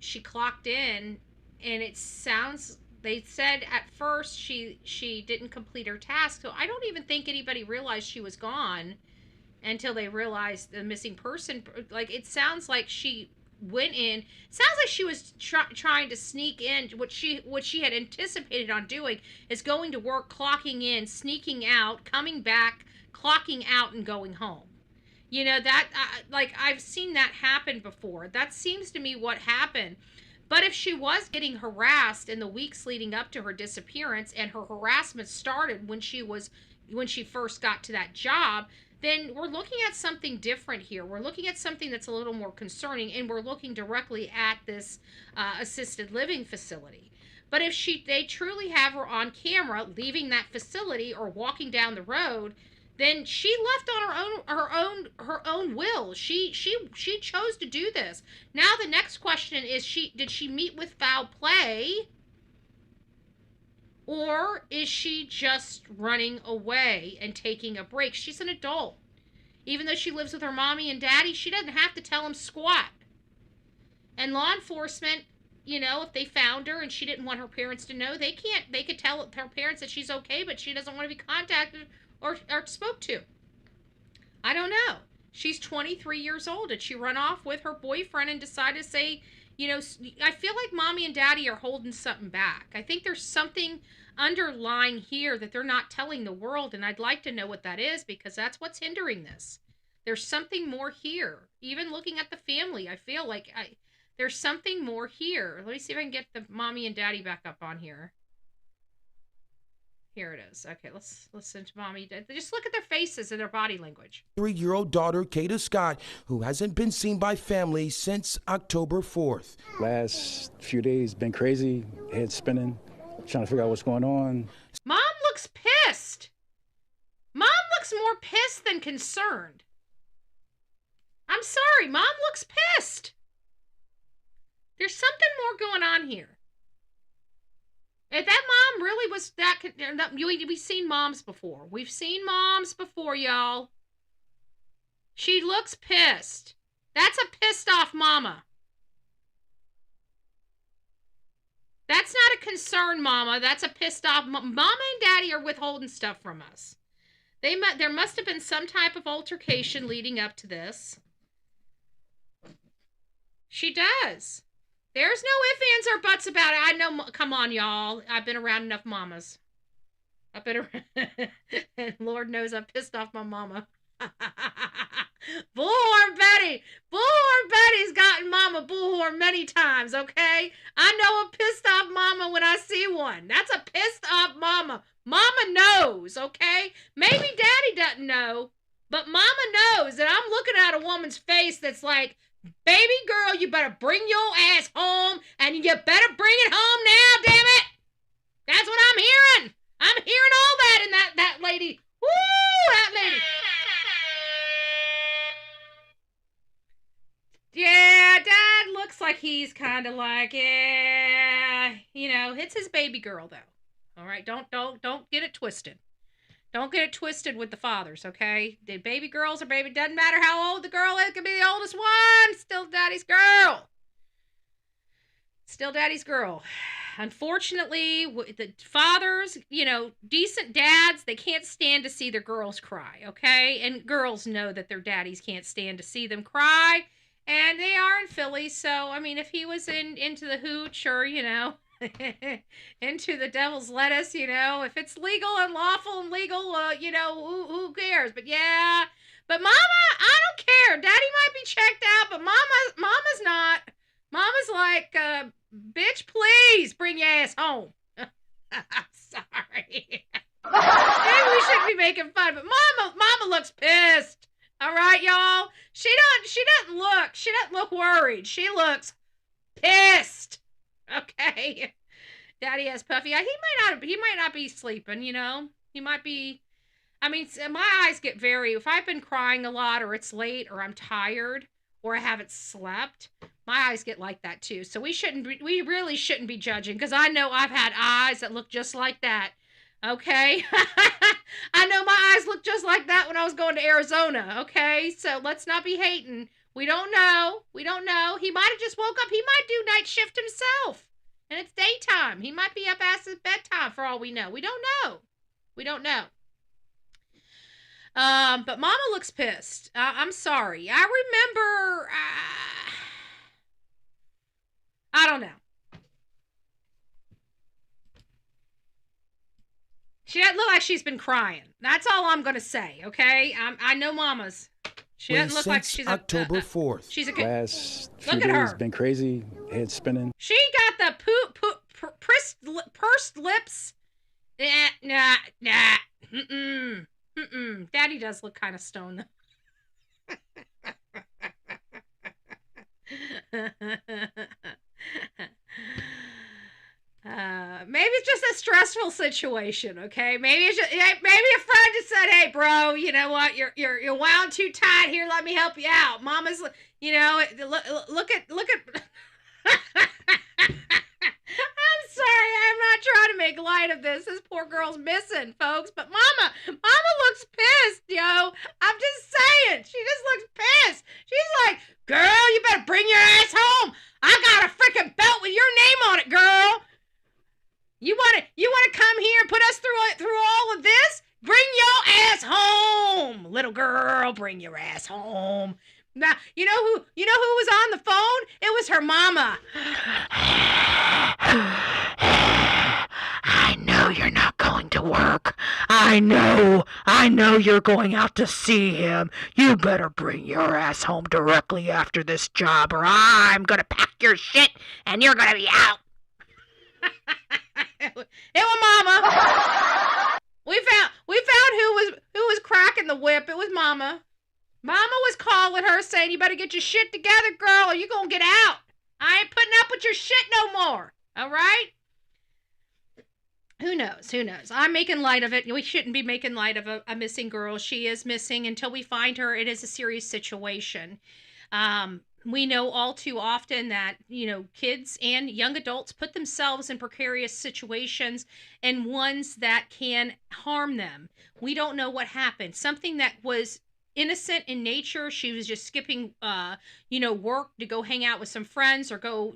she clocked in, and it sounds, they said at first she didn't complete her task. So I don't even think anybody realized she was gone until they realized the missing person. Like, it sounds like she went in. Sounds like she was trying to sneak in. What she had anticipated on doing is going to work, clocking in, sneaking out, coming back, clocking out, and going home. You know, that, like, I've seen that happen before. That seems to me what happened. But if she was getting harassed in the weeks leading up to her disappearance, and her harassment started when she first got to that job, then we're looking at something different here. We're looking at something that's a little more concerning, and we're looking directly at this assisted living facility. But if they truly have her on camera leaving that facility or walking down the road, then she left on her own will. She chose to do this. Now the next question is, did she meet with foul play, or is she just running away and taking a break? She's an adult. Even though she lives with her mommy and daddy, she doesn't have to tell them squat. And law enforcement, you know, if they found her and she didn't want her parents to know, they could tell her parents that she's okay, but she doesn't want to be contacted or spoke to. I don't know. She's 23 years old. Did she run off with her boyfriend and decide to say, you know, I feel like mommy and daddy are holding something back. I think there's something underlying here that they're not telling the world, and I'd like to know what that is, because that's what's hindering this. There's something more here. Even looking at the family, I feel like there's something more here. Let me see if I can get the mommy and daddy back up on here. Here it is. Okay, let's listen to mommy. Just look at their faces and their body language. 3-year-old daughter, Kada Scott, who hasn't been seen by family since October 4th. Last few days been crazy, head spinning, trying to figure out what's going on. Mom looks pissed. Mom looks more pissed than concerned. I'm sorry, Mom looks pissed. There's something more going on here. If that mom really was that, we've seen moms before. We've seen moms before, y'all. She looks pissed. That's a pissed off mama. That's not a concerned mama. That's a pissed off mama. Mama and daddy are withholding stuff from us. There must have been some type of altercation leading up to this. She does. There's no ifs, ands, or buts about it. I know. Come on, y'all. I've been around enough mamas. I've been around. Lord knows I'm pissed off my mama. Bullhorn Betty. Bullhorn Betty's gotten mama bullhorn many times, okay? I know a pissed off mama when I see one. That's a pissed off mama. Mama knows, okay? Maybe daddy doesn't know, but mama knows that I'm looking at a woman's face that's like, baby girl, you better bring your ass home, and you better bring it home now, damn it! That's what I'm hearing! I'm hearing all that in that lady. Woo! That lady. Yeah, Dad looks like he's kind of like, yeah, you know, it's his baby girl, though. All right, don't get it twisted. Don't get it twisted with the fathers, okay? The baby girls are baby. Doesn't matter how old the girl is. It could be the oldest one. Still daddy's girl. Still daddy's girl. Unfortunately, the fathers, you know, decent dads, they can't stand to see their girls cry, okay? And girls know that their daddies can't stand to see them cry. And they are in Philly, so, I mean, if he was into the hooch or, you know, into the devil's lettuce, if it's legal and lawful and legal, who cares? But yeah, but Mama, I don't care. Daddy might be checked out, but Mama's not. Mama's like, bitch, please bring your ass home. I'm sorry. Maybe we shouldn't be making fun, but Mama looks pissed. All right, y'all. She doesn't look worried. She looks pissed. Okay. Daddy has puffy eye. He might not be sleeping, He might be. I mean, my eyes get if I've been crying a lot, or it's late, or I'm tired, or I haven't slept, my eyes get like that too. So we really shouldn't be judging, because I know I've had eyes that look just like that. Okay. I know my eyes looked just like that when I was going to Arizona. Okay. So let's not be hating. We don't know. He might have just woke up. He might do night shift himself. And it's daytime. He might be up past his bedtime for all we know. We don't know. But Mama looks pissed. I'm sorry. I remember, I don't know. She doesn't look like she's been crying. That's all I'm going to say, okay? I know Mama's. She doesn't look like she's October 4th. She's a last few look at days her. been crazy, head spinning. She got the pursed lips. Nah. Daddy does look kind of stoned, though. Maybe it's just a stressful situation, okay? Maybe a friend just said, "Hey, bro, you know what? You're wound too tight here. Let me help you out." Mama's, look at. I'm sorry, I'm not trying to make light of this. This poor girl's missing, folks. But Mama looks pissed, yo. I'm just saying, she just looks pissed. She's like, "Girl, you better bring your ass home. I got a freaking belt with your name on it, girl. You want to come here and put us through all of this? Bring your ass home, little girl. Bring your ass home." Now, you know who was on the phone? It was her mama. I know you're not going to work. I know you're going out to see him. You better bring your ass home directly after this job, or I'm gonna pack your shit and you're gonna be out. It was Mama. We found who was cracking the whip. It was Mama. Mama was calling her saying, "You better get your shit together, girl, or you gonna get out. I ain't putting up with your shit no more." All right? Who knows? I'm making light of it. We shouldn't be making light of a missing girl. She is missing until we find her. It is a serious situation. We know all too often that, kids and young adults put themselves in precarious situations and ones that can harm them. We don't know what happened. Something that was innocent in nature. She was just skipping, work to go hang out with some friends or go,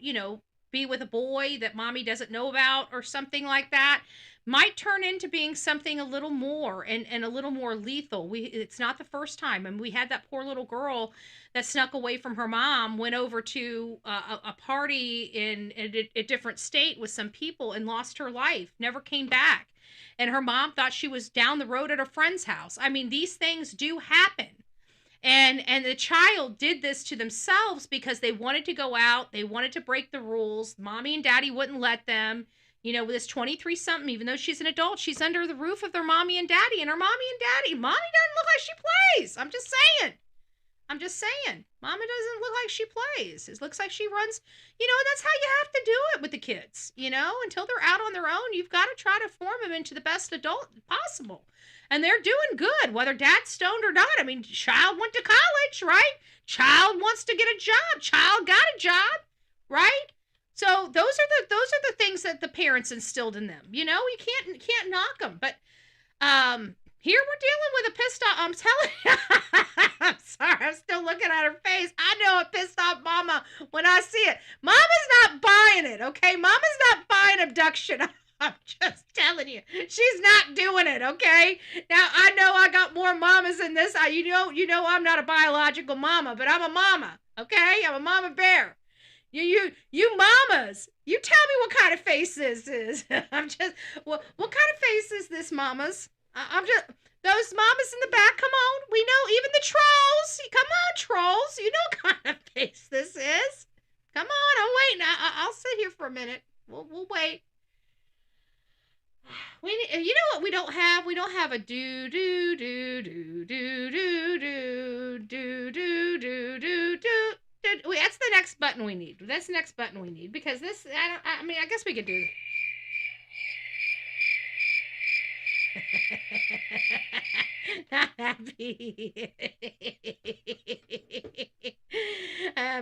be with a boy that mommy doesn't know about or something like that, might turn into being something a little more and a little more lethal. It's not the first time. And we had that poor little girl that snuck away from her mom, went over to a party in a different state with some people and lost her life, never came back. And her mom thought she was down the road at a friend's house. I mean, these things do happen. And the child did this to themselves because they wanted to go out. They wanted to break the rules. Mommy and daddy wouldn't let them. With this 23-something, even though she's an adult, she's under the roof of their mommy and daddy. And her mommy doesn't look like she plays. I'm just saying. Mama doesn't look like she plays. It looks like she runs. That's how you have to do it with the kids. Until they're out on their own, you've got to try to form them into the best adult possible. And they're doing good, whether dad's stoned or not. I mean, child went to college, right? Child wants to get a job. Child got a job, right? So those are the things that the parents instilled in them. You can't knock them. But here we're dealing with a pissed off. I'm telling you. I'm sorry. I'm still looking at her face. I know a pissed off mama when I see it. Mama's not buying it, okay? Mama's not buying abduction. I'm just telling you, she's not doing it, okay? Now, I know I got more mamas than this. You know I'm not a biological mama, but I'm a mama, okay? I'm a mama bear. You mamas, you tell me what kind of face this is. I'm just, what kind of face is this, mamas? I'm just, those mamas in the back, come on. We know, even the trolls. Come on, trolls. You know what kind of face this is. Come on, I'm waiting. I'll sit here for a minute. We'll wait. You know what we don't have? We don't have a do do do do do do do do do do do do. That's the next button we need. That's the next button we need, because this, I mean, I guess we could do not happy.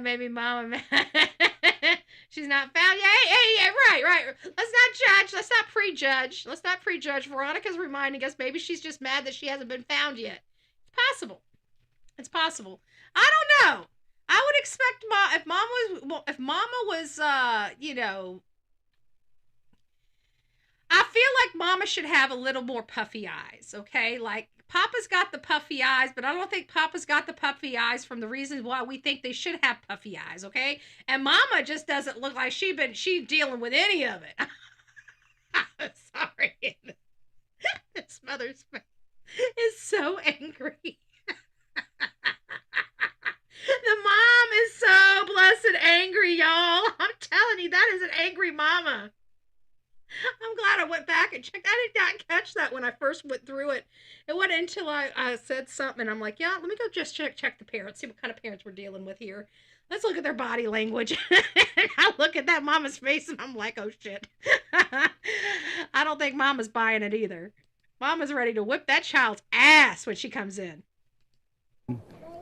Maybe mama, she's not found yet. Hey, right. Let's not judge. Let's not prejudge. Veronica's reminding us maybe she's just mad that she hasn't been found yet. It's possible. I don't know. I would expect if mama was, you know, I feel like mama should have a little more puffy eyes, okay? Like, Papa's got the puffy eyes, but I don't think Papa's got the puffy eyes from the reasons why we think they should have puffy eyes, okay? And mama just doesn't look like she's dealing with any of it. Sorry. This mother's face is so angry. The mom is so blessed angry, y'all. I'm telling you, that is an angry mama. I'm glad I went back and checked. I did not catch that when I first went through it. It wasn't until I said something, and I'm like, yeah, let me go just check the parents, see what kind of parents we're dealing with here. Let's look at their body language. I look at that mama's face, and I'm like, oh, shit. I don't think mama's buying it either. Mama's ready to whip that child's ass when she comes in.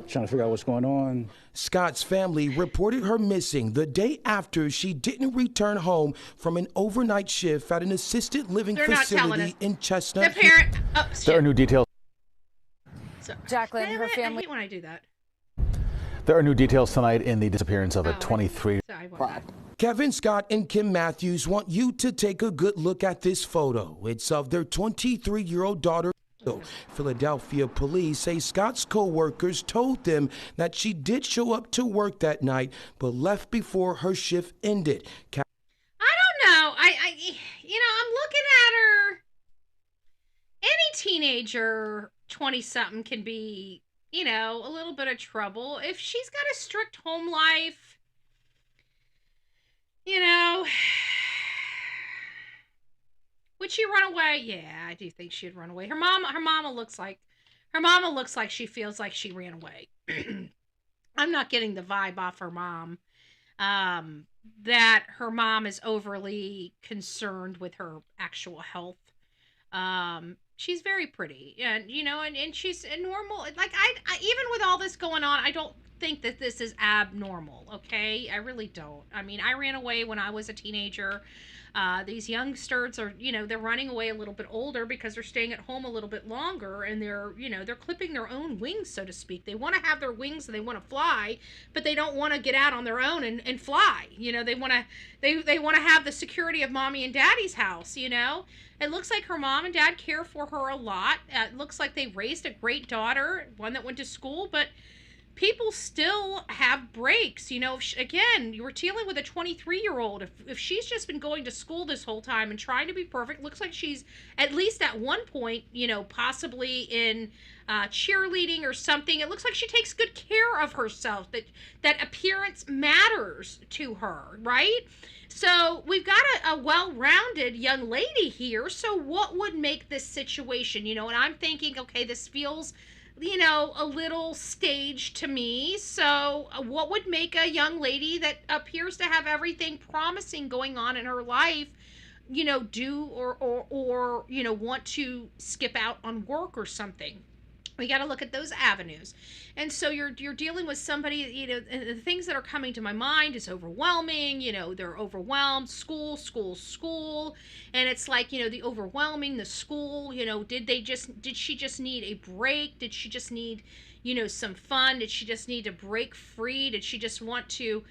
Trying to figure out what's going on. Scott's family reported her missing the day after she didn't return home from an overnight shift at an assisted living facility in Chestnut Hill. There are new details. Jacqueline, her family. I hate when I do that. There are new details tonight in the disappearance of a 23. Kevin Scott and Kim Matthews want you to take a good look at this photo. It's of their 23-year-old daughter. Philadelphia police say Scott's co-workers told them that she did show up to work that night, but left before her shift ended. I don't know. I'm looking at her. Any teenager, 20-something, can be, a little bit of trouble. If she's got a strict home life, would she run away? Yeah, I do think she'd run away. Her mama looks like she feels like she ran away. I'm not getting the vibe off her mom that her mom is overly concerned with her actual health. She's very pretty, and she's a normal. Like I even with all this going on, I don't think that this is abnormal. Okay, I really don't. I mean, I ran away when I was a teenager. These youngsters are, they're running away a little bit older because they're staying at home a little bit longer, and they're clipping their own wings, so to speak. They want to have their wings and they want to fly, but they don't want to get out on their own and fly. They want to have the security of mommy and daddy's house. It looks like her mom and dad care for her a lot. It looks like they raised a great daughter, one that went to school, but people still have breaks. Again, you were dealing with a 23-year-old. If she's just been going to school this whole time and trying to be perfect, looks like she's at least at one point, possibly in cheerleading or something. It looks like she takes good care of herself, that appearance matters to her, right? So we've got a well-rounded young lady here. So what would make this situation, and I'm thinking, okay, this feels a little staged to me. So what would make a young lady that appears to have everything promising going on in her life, do or want to skip out on work or something? We got to look at those avenues. And so you're dealing with somebody, and the things that are coming to my mind is overwhelming. They're overwhelmed, school. And it's like, the overwhelming, the school, did she just need a break? Did she just need, some fun? Did she just need to break free? Did she just want to,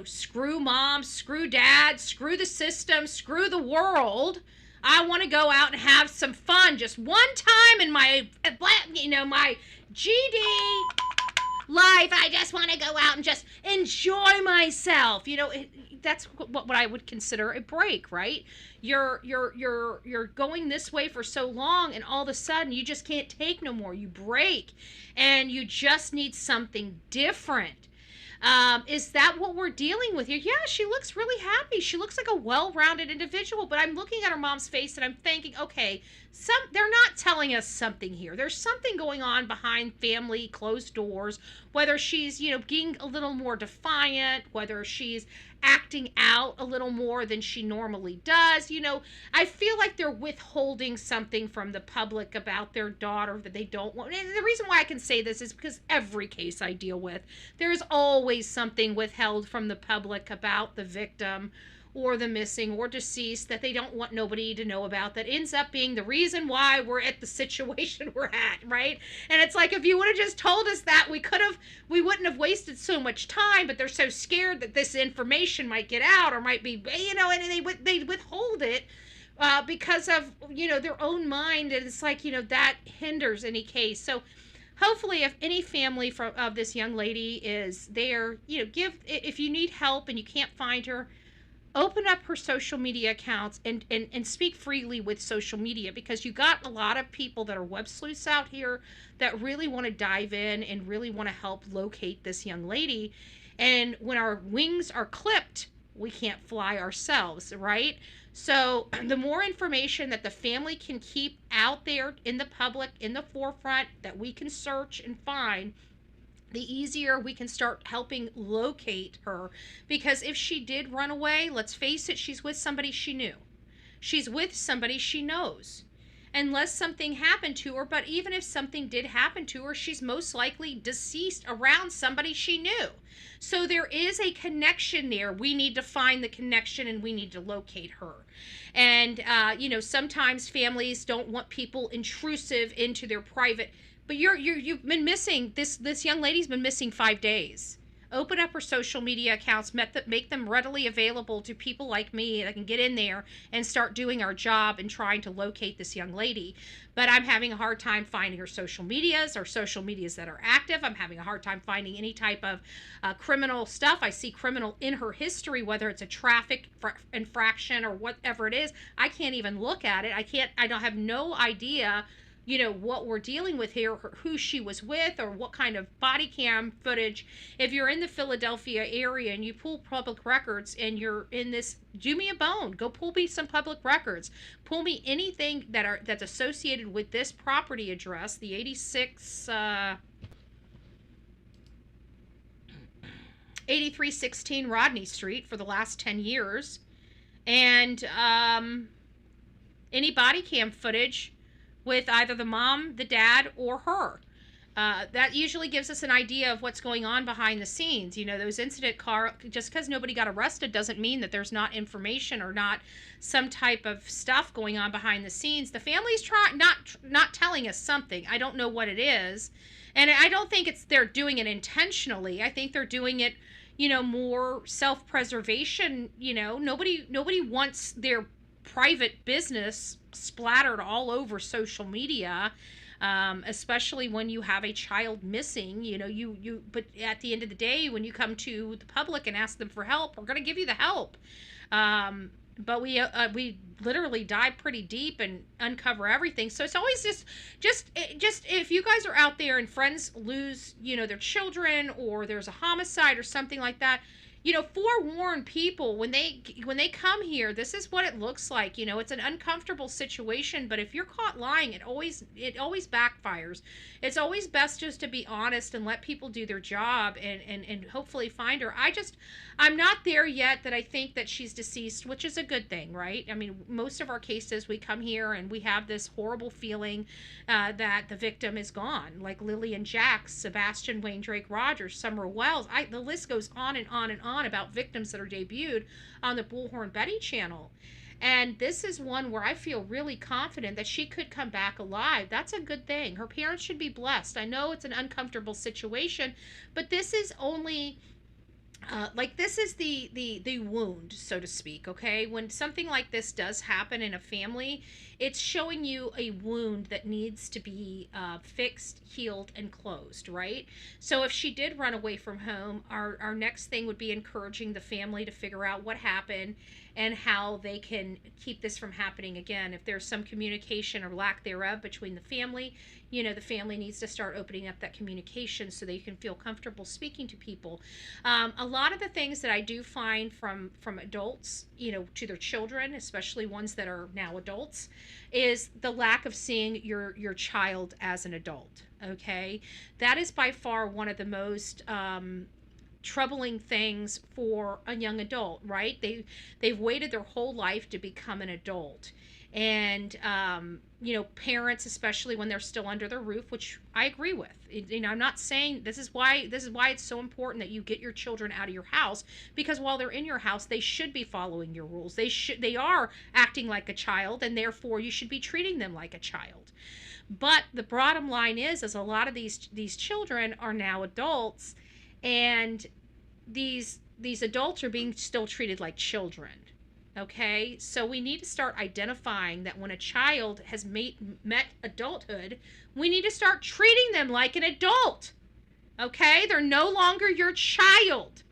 screw mom, screw dad, screw the system, screw the world? I want to go out and have some fun just one time in my, my GD. life. I just want to go out and just enjoy myself. That's what I would consider a break, right? You're going this way for so long, and all of a sudden you just can't take no more. You break, and you just need something different. Is that what we're dealing with here? Yeah, she looks really happy. She looks like a well-rounded individual, but I'm looking at her mom's face and I'm thinking, okay, they're not telling us something here. There's something going on behind family closed doors, whether she's, being a little more defiant, whether she's acting out a little more than she normally does. I feel like they're withholding something from the public about their daughter that they don't want. And the reason why I can say this is because every case I deal with, there's always something withheld from the public about the victim or the missing or deceased that they don't want nobody to know about, that ends up being the reason why we're at the situation we're at, right? And it's like, if you would have just told us that, we wouldn't have wasted so much time, but they're so scared that this information might get out or might be, and they withhold it because of, their own mind, and it's like, that hinders any case. So hopefully, if any family of this young lady is there, if you need help and you can't find her, open up her social media accounts and speak freely with social media, because you got a lot of people that are web sleuths out here that really want to dive in and really want to help locate this young lady. And when our wings are clipped, we can't fly ourselves, right? So the more information that the family can keep out there in the public, in the forefront, that we can search and find, the easier we can start helping locate her. Because if she did run away, let's face it, she's with somebody she knew. She's with somebody she knows. Unless something happened to her, but even if something did happen to her, she's most likely deceased around somebody she knew. So there is a connection there. We need to find the connection and we need to locate her. And, sometimes families don't want people intrusive into their private. But you've been missing, this young lady's been missing 5 days. Open up her social media accounts, make them readily available to people like me that can get in there and start doing our job and trying to locate this young lady. But I'm having a hard time finding her social medias or social medias that are active. I'm having a hard time finding any type of criminal stuff. I see criminal in her history, whether it's a traffic infraction or whatever it is. I can't even look at it. I don't have no idea what we're dealing with here, who she was with, or what kind of body cam footage. If you're in the Philadelphia area and you pull public records and you're in this, do me a bone. Go pull me some public records. Pull me anything that's associated with this property address, the 8316 Rodney Street, for the last 10 years. And any body cam footage with either the mom, the dad, or her. That usually gives us an idea of what's going on behind the scenes. Those incident just because nobody got arrested doesn't mean that there's not information or not some type of stuff going on behind the scenes. The family's not telling us something. I don't know what it is. And I don't think they're doing it intentionally. I think they're doing it, more self-preservation. Nobody wants their private business splattered all over social media, especially when you have a child missing. But at the end of the day, when you come to the public and ask them for help, we're going to give you the help. But we literally dive pretty deep and uncover everything. So it's always just if you guys are out there and friends lose, their children, or there's a homicide or something like that, forewarn people when they come here. This is what it looks like. It's an uncomfortable situation, but if you're caught lying, it always backfires. It's always best just to be honest and let people do their job and hopefully find her. I'm not there yet that I think that she's deceased, which is a good thing, right? I mean, most of our cases, we come here and we have this horrible feeling that the victim is gone, like Lillian Jacks, Sebastian Wayne Drake Rogers, Summer Wells. The list goes on and on and on about victims that are debuted on the Bullhorn Betty channel. And this is one where I feel really confident that she could come back alive. That's a good thing. Her parents should be blessed. I know it's an uncomfortable situation, but this is only this is the wound, so to speak. Okay, when something like this does happen in a family, it's showing you a wound that needs to be fixed, healed, and closed, right? So if she did run away from home, our next thing would be encouraging the family to figure out what happened and how they can keep this from happening again. If there's some communication or lack thereof between the family, the family needs to start opening up that communication so they can feel comfortable speaking to people. A lot of the things that I do find from adults, to their children, especially ones that are now adults, is the lack of seeing your child as an adult. Okay, that is by far one of the most troubling things for a young adult, right? They've waited their whole life to become an adult. And parents, especially when they're still under the roof, which I agree with. I'm not saying this is why it's so important that you get your children out of your house, because while they're in your house, they should be following your rules. They are acting like a child, and therefore you should be treating them like a child. But the bottom line is a lot of these children are now adults, and these adults are being still treated like children. Okay, so we need to start identifying that when a child has met adulthood, we need to start treating them like an adult. Okay, they're no longer your child.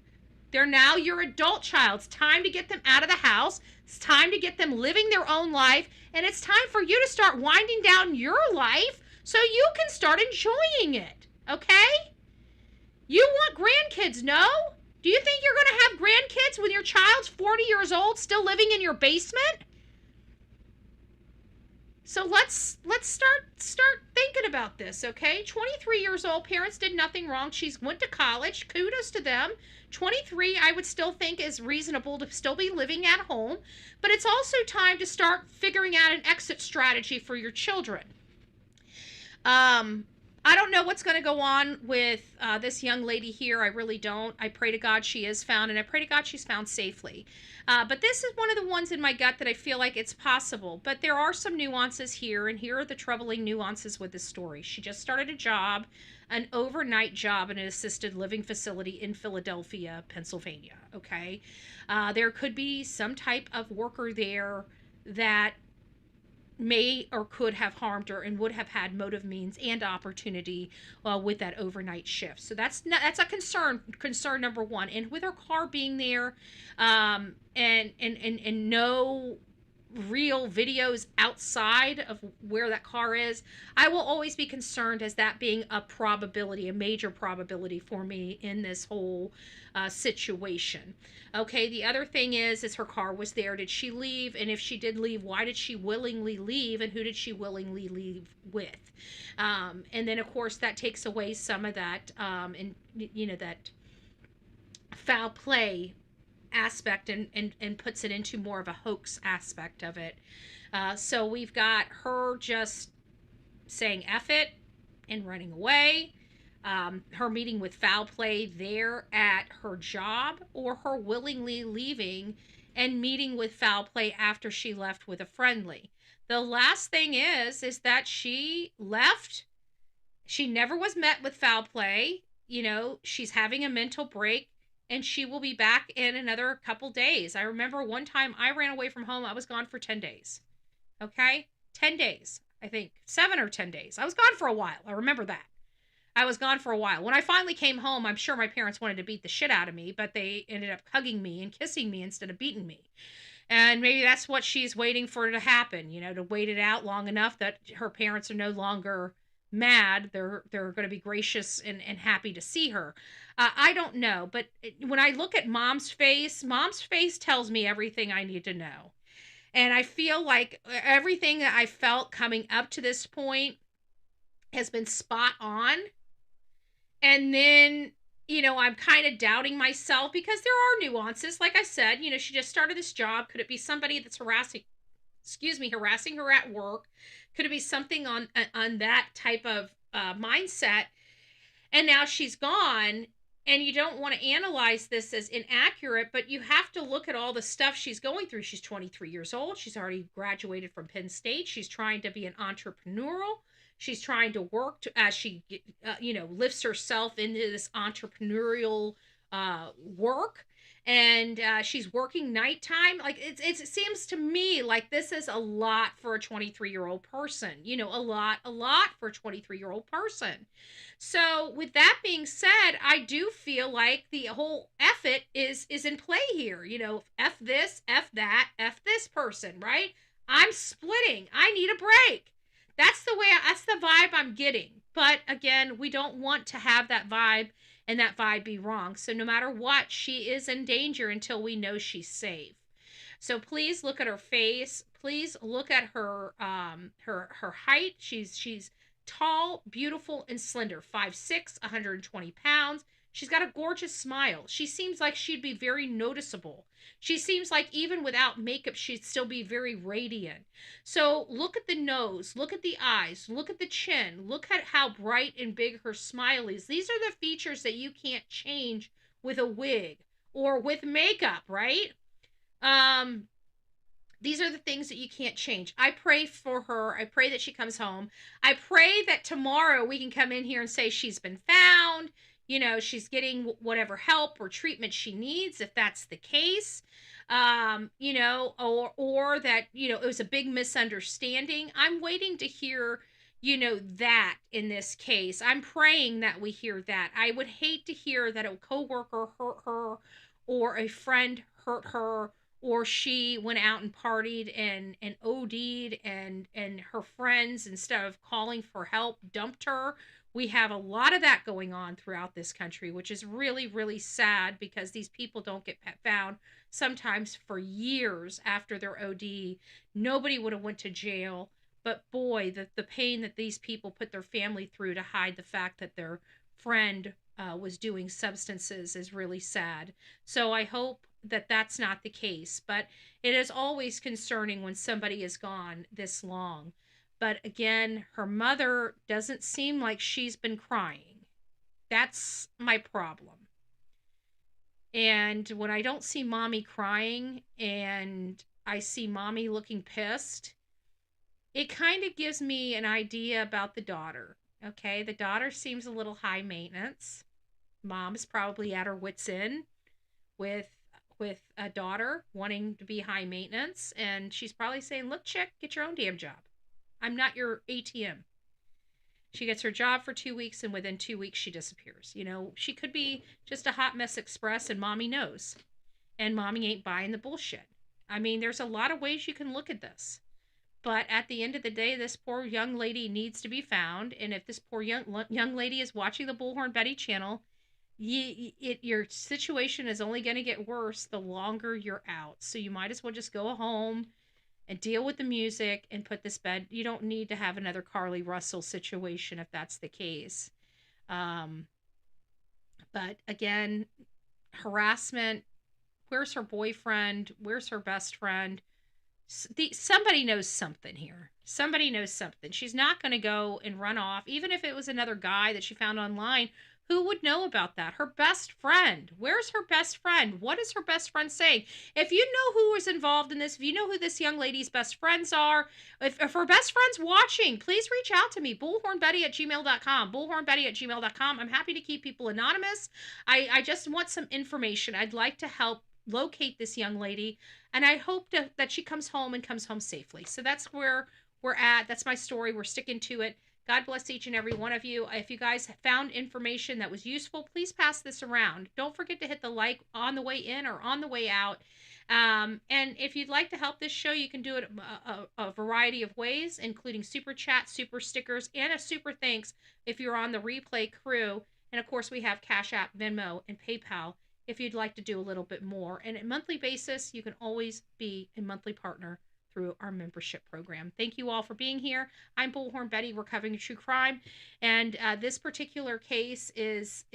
They're now your adult child. It's time to get them out of the house. It's time to get them living their own life. And it's time for you to start winding down your life so you can start enjoying it. Okay? You want grandkids, no? Do you think you're going to have grandkids when your child's 40 years old still living in your basement? So let's start thinking about this, okay? 23 years old, parents did nothing wrong. She's went to college. Kudos to them. 23, I would still think is reasonable to still be living at home, but it's also time to start figuring out an exit strategy for your children. I don't know what's going to go on with this young lady here. I really don't. I pray to God she is found, and I pray to God she's found safely. But this is one of the ones in my gut that I feel like it's possible. But there are some nuances here, and here are the troubling nuances with this story. She just started a job, an overnight job in an assisted living facility in Philadelphia, Pennsylvania, okay? There could be some type of worker there that may or could have harmed her and would have had motive, means, and opportunity with that overnight shift. So that's a concern number one. And with her car being there, and no real videos outside of where that car is, I will always be concerned as that being a probability, a major probability for me in this whole situation. Okay, the other thing is her car was there. Did she leave? And if she did leave, why did she willingly leave? And who did she willingly leave with? And then, of course, that takes away some of that, that foul play aspect and puts it into more of a hoax aspect of it. So we've got her just saying F it and running away, her meeting with foul play there at her job, or her willingly leaving and meeting with foul play after she left with a friendly. The last thing is that she left. She never was met with foul play. She's having a mental break, and she will be back in another couple days. I remember one time I ran away from home. I was gone for 10 days. Okay? 10 days. I think 7 or 10 days. I was gone for a while. I remember that. I was gone for a while. When I finally came home, I'm sure my parents wanted to beat the shit out of me, but they ended up hugging me and kissing me instead of beating me. And maybe that's what she's waiting for to happen, to wait it out long enough that her parents are no longer mad. They're going to be gracious and happy to see her. I don't know, but when I look at mom's face tells me everything I need to know. And I feel like everything that I felt coming up to this point has been spot on. And then, I'm kind of doubting myself because there are nuances. Like I said, she just started this job. Could it be somebody that's harassing her at work? Could it be something on that type of mindset? And now she's gone, and you don't want to analyze this as inaccurate, but you have to look at all the stuff she's going through. She's 23 years old. She's already graduated from Penn State. She's trying to be an entrepreneurial. She's trying to work as she, lifts herself into this entrepreneurial work. and she's working nighttime. Like it seems to me like this is a lot for a 23-year-old person. You know, a lot for a 23-year-old person. So with that being said, I do feel like the whole F it is in play here. You know, F this, F that, F this person, right? I'm splitting. I need a break. That's the vibe I'm getting. But again, we don't want to have that vibe and that vibe be wrong. So no matter what, she is in danger until we know she's safe. So please look at her face. Please look at her her height. She's tall, beautiful, and slender. 5'6", 120 pounds. She's got a gorgeous smile. She seems like she'd be very noticeable. She seems like even without makeup, she'd still be very radiant. So look at the nose, look at the eyes, look at the chin, look at how bright and big her smile is. These are the features that you can't change with a wig or with makeup, right? These are the things that you can't change. I pray for her. I pray that she comes home. I pray that tomorrow we can come in here and say she's been found. You know, she's getting whatever help or treatment she needs, if that's the case. You know, or that, you know, it was a big misunderstanding. I'm waiting to hear, you know, that in this case. I'm praying that we hear that. I would hate to hear that a coworker hurt her or a friend hurt her, or she went out and partied and OD'd and her friends, instead of calling for help, dumped her. We have a lot of that going on throughout this country, which is really, really sad, because these people don't get found sometimes for years after their OD. Nobody would have went to jail, but boy, the pain that these people put their family through to hide the fact that their friend was doing substances is really sad. So I hope that that's not the case, but it is always concerning when somebody is gone this long. But again, her mother doesn't seem like she's been crying. That's my problem. And when I don't see mommy crying and I see mommy looking pissed, it kind of gives me an idea about the daughter. Okay, the daughter seems a little high maintenance. Mom is probably at her wit's end with a daughter wanting to be high maintenance, and she's probably saying, "Look, chick, get your own damn job. I'm not your ATM." She gets her job for 2 weeks, and within 2 weeks she disappears. You know, she could be just a hot mess express, and mommy knows. And mommy ain't buying the bullshit. I mean, there's a lot of ways you can look at this. But at the end of the day, this poor young lady needs to be found. And if this poor young lady is watching the Bullhorn Betty channel, your situation is only going to get worse the longer you're out. So you might as well just go home and deal with the music and put this bed. You don't need to have another Carly Russell situation if that's the case. But again, harassment. Where's her boyfriend? Where's her best friend? Somebody knows something here. Somebody knows something. She's not going to go and run off. Even if it was another guy that she found online, who would know about that? Her best friend. Where's her best friend? What is her best friend saying? If you know who is involved in this, if you know who this young lady's best friends are, if her best friend's watching, please reach out to me. bullhornbetty@gmail.com. bullhornbetty@gmail.com. I'm happy to keep people anonymous. I just want some information. I'd like to help locate this young lady, and I hope that she comes home and comes home safely. So that's where we're at. That's my story. We're sticking to it. God bless each and every one of you. If you guys found information that was useful, please pass this around. Don't forget to hit the like on the way in or on the way out. And if you'd like to help this show, you can do it a variety of ways, including super chat, super stickers, and a super thanks if you're on the replay crew. And of course, we have Cash App, Venmo, and PayPal if you'd like to do a little bit more. And at a monthly basis, you can always be a monthly partner through our membership program. Thank you all for being here. I'm Bullhorn Betty. We're covering true crime, and this particular case is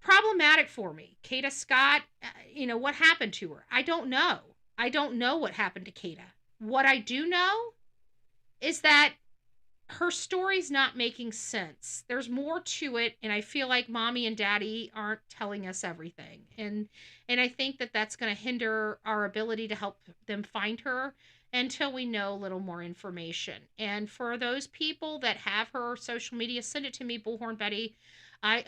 problematic for me. Kada Scott, you know, what happened to her? I don't know. I don't know what happened to Kada. What I do know is that her story's not making sense. There's more to it, and I feel like mommy and daddy aren't telling us everything. And I think that that's going to hinder our ability to help them find her until we know a little more information. And for those people that have her social media, send it to me, Bullhorn Betty. I'm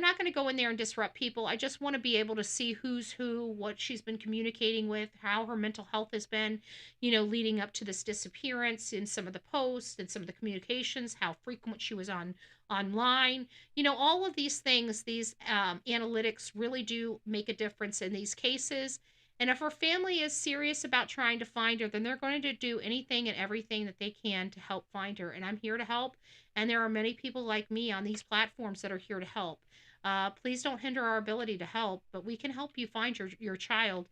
not going to go in there and disrupt people. I just want to be able to see who's who, what she's been communicating with, how her mental health has been, leading up to this disappearance, in some of the posts and some of the communications, how frequent she was online. All of these things, these analytics really do make a difference in these cases. And if her family is serious about trying to find her, then they're going to do anything and everything that they can to help find her. And I'm here to help. And there are many people like me on these platforms that are here to help. Please don't hinder our ability to help, but we can help you find your child.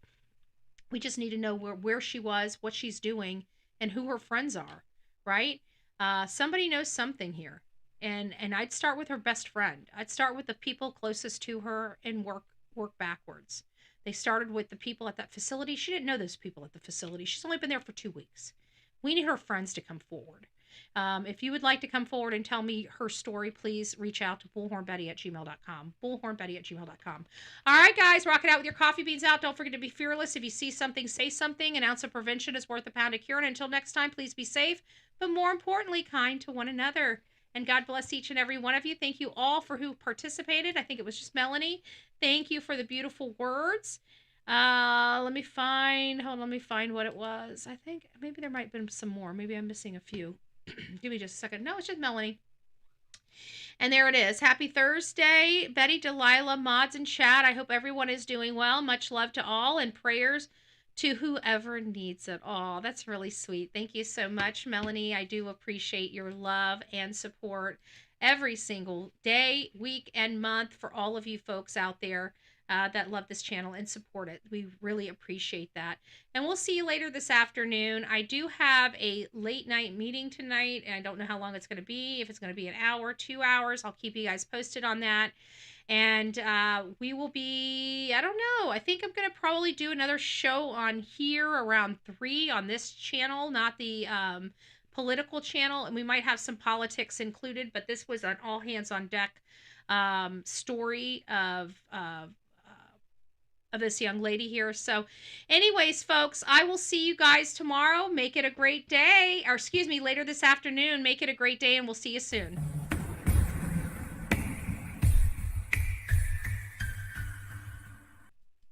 We just need to know where she was, what she's doing, and who her friends are, right? Somebody knows something here. And I'd start with her best friend. I'd start with the people closest to her and work backwards. They started with the people at that facility. She didn't know those people at the facility. She's only been there for 2 weeks. We need her friends to come forward. If you would like to come forward and tell me her story, please reach out to bullhornbetty@gmail.com. bullhornbetty@gmail.com. All right, guys, rock it out with your coffee beans out. Don't forget to be fearless. If you see something, say something. An ounce of prevention is worth a pound of cure. And until next time, please be safe, but more importantly, kind to one another. And God bless each and every one of you. Thank you all for who participated. I think it was just Melanie. Thank you for the beautiful words. Let me find what it was. I think maybe there might have been some more. Maybe I'm missing a few. Give me just a second. No, it's just Melanie. And there it is. Happy Thursday, Betty, Delilah, mods, and chat. I hope everyone is doing well. Much love to all, and prayers to whoever needs it all. That's really sweet. Thank you so much, Melanie. I do appreciate your love and support every single day, week, and month for all of you folks out there that love this channel and support it. We really appreciate that. And we'll see you later this afternoon. I do have a late night meeting tonight, and I don't know how long it's going to be. If it's going to be an hour, 2 hours, I'll keep you guys posted on that. And we will be, I don't know, I think I'm going to probably do another show on here around 3 on this channel, not the political channel. And we might have some politics included, but this was an all hands on deck story of this young lady here. So anyways, folks, I will see you guys tomorrow. Make it a great day, or excuse me, later this afternoon. Make it a great day, and we'll see you soon.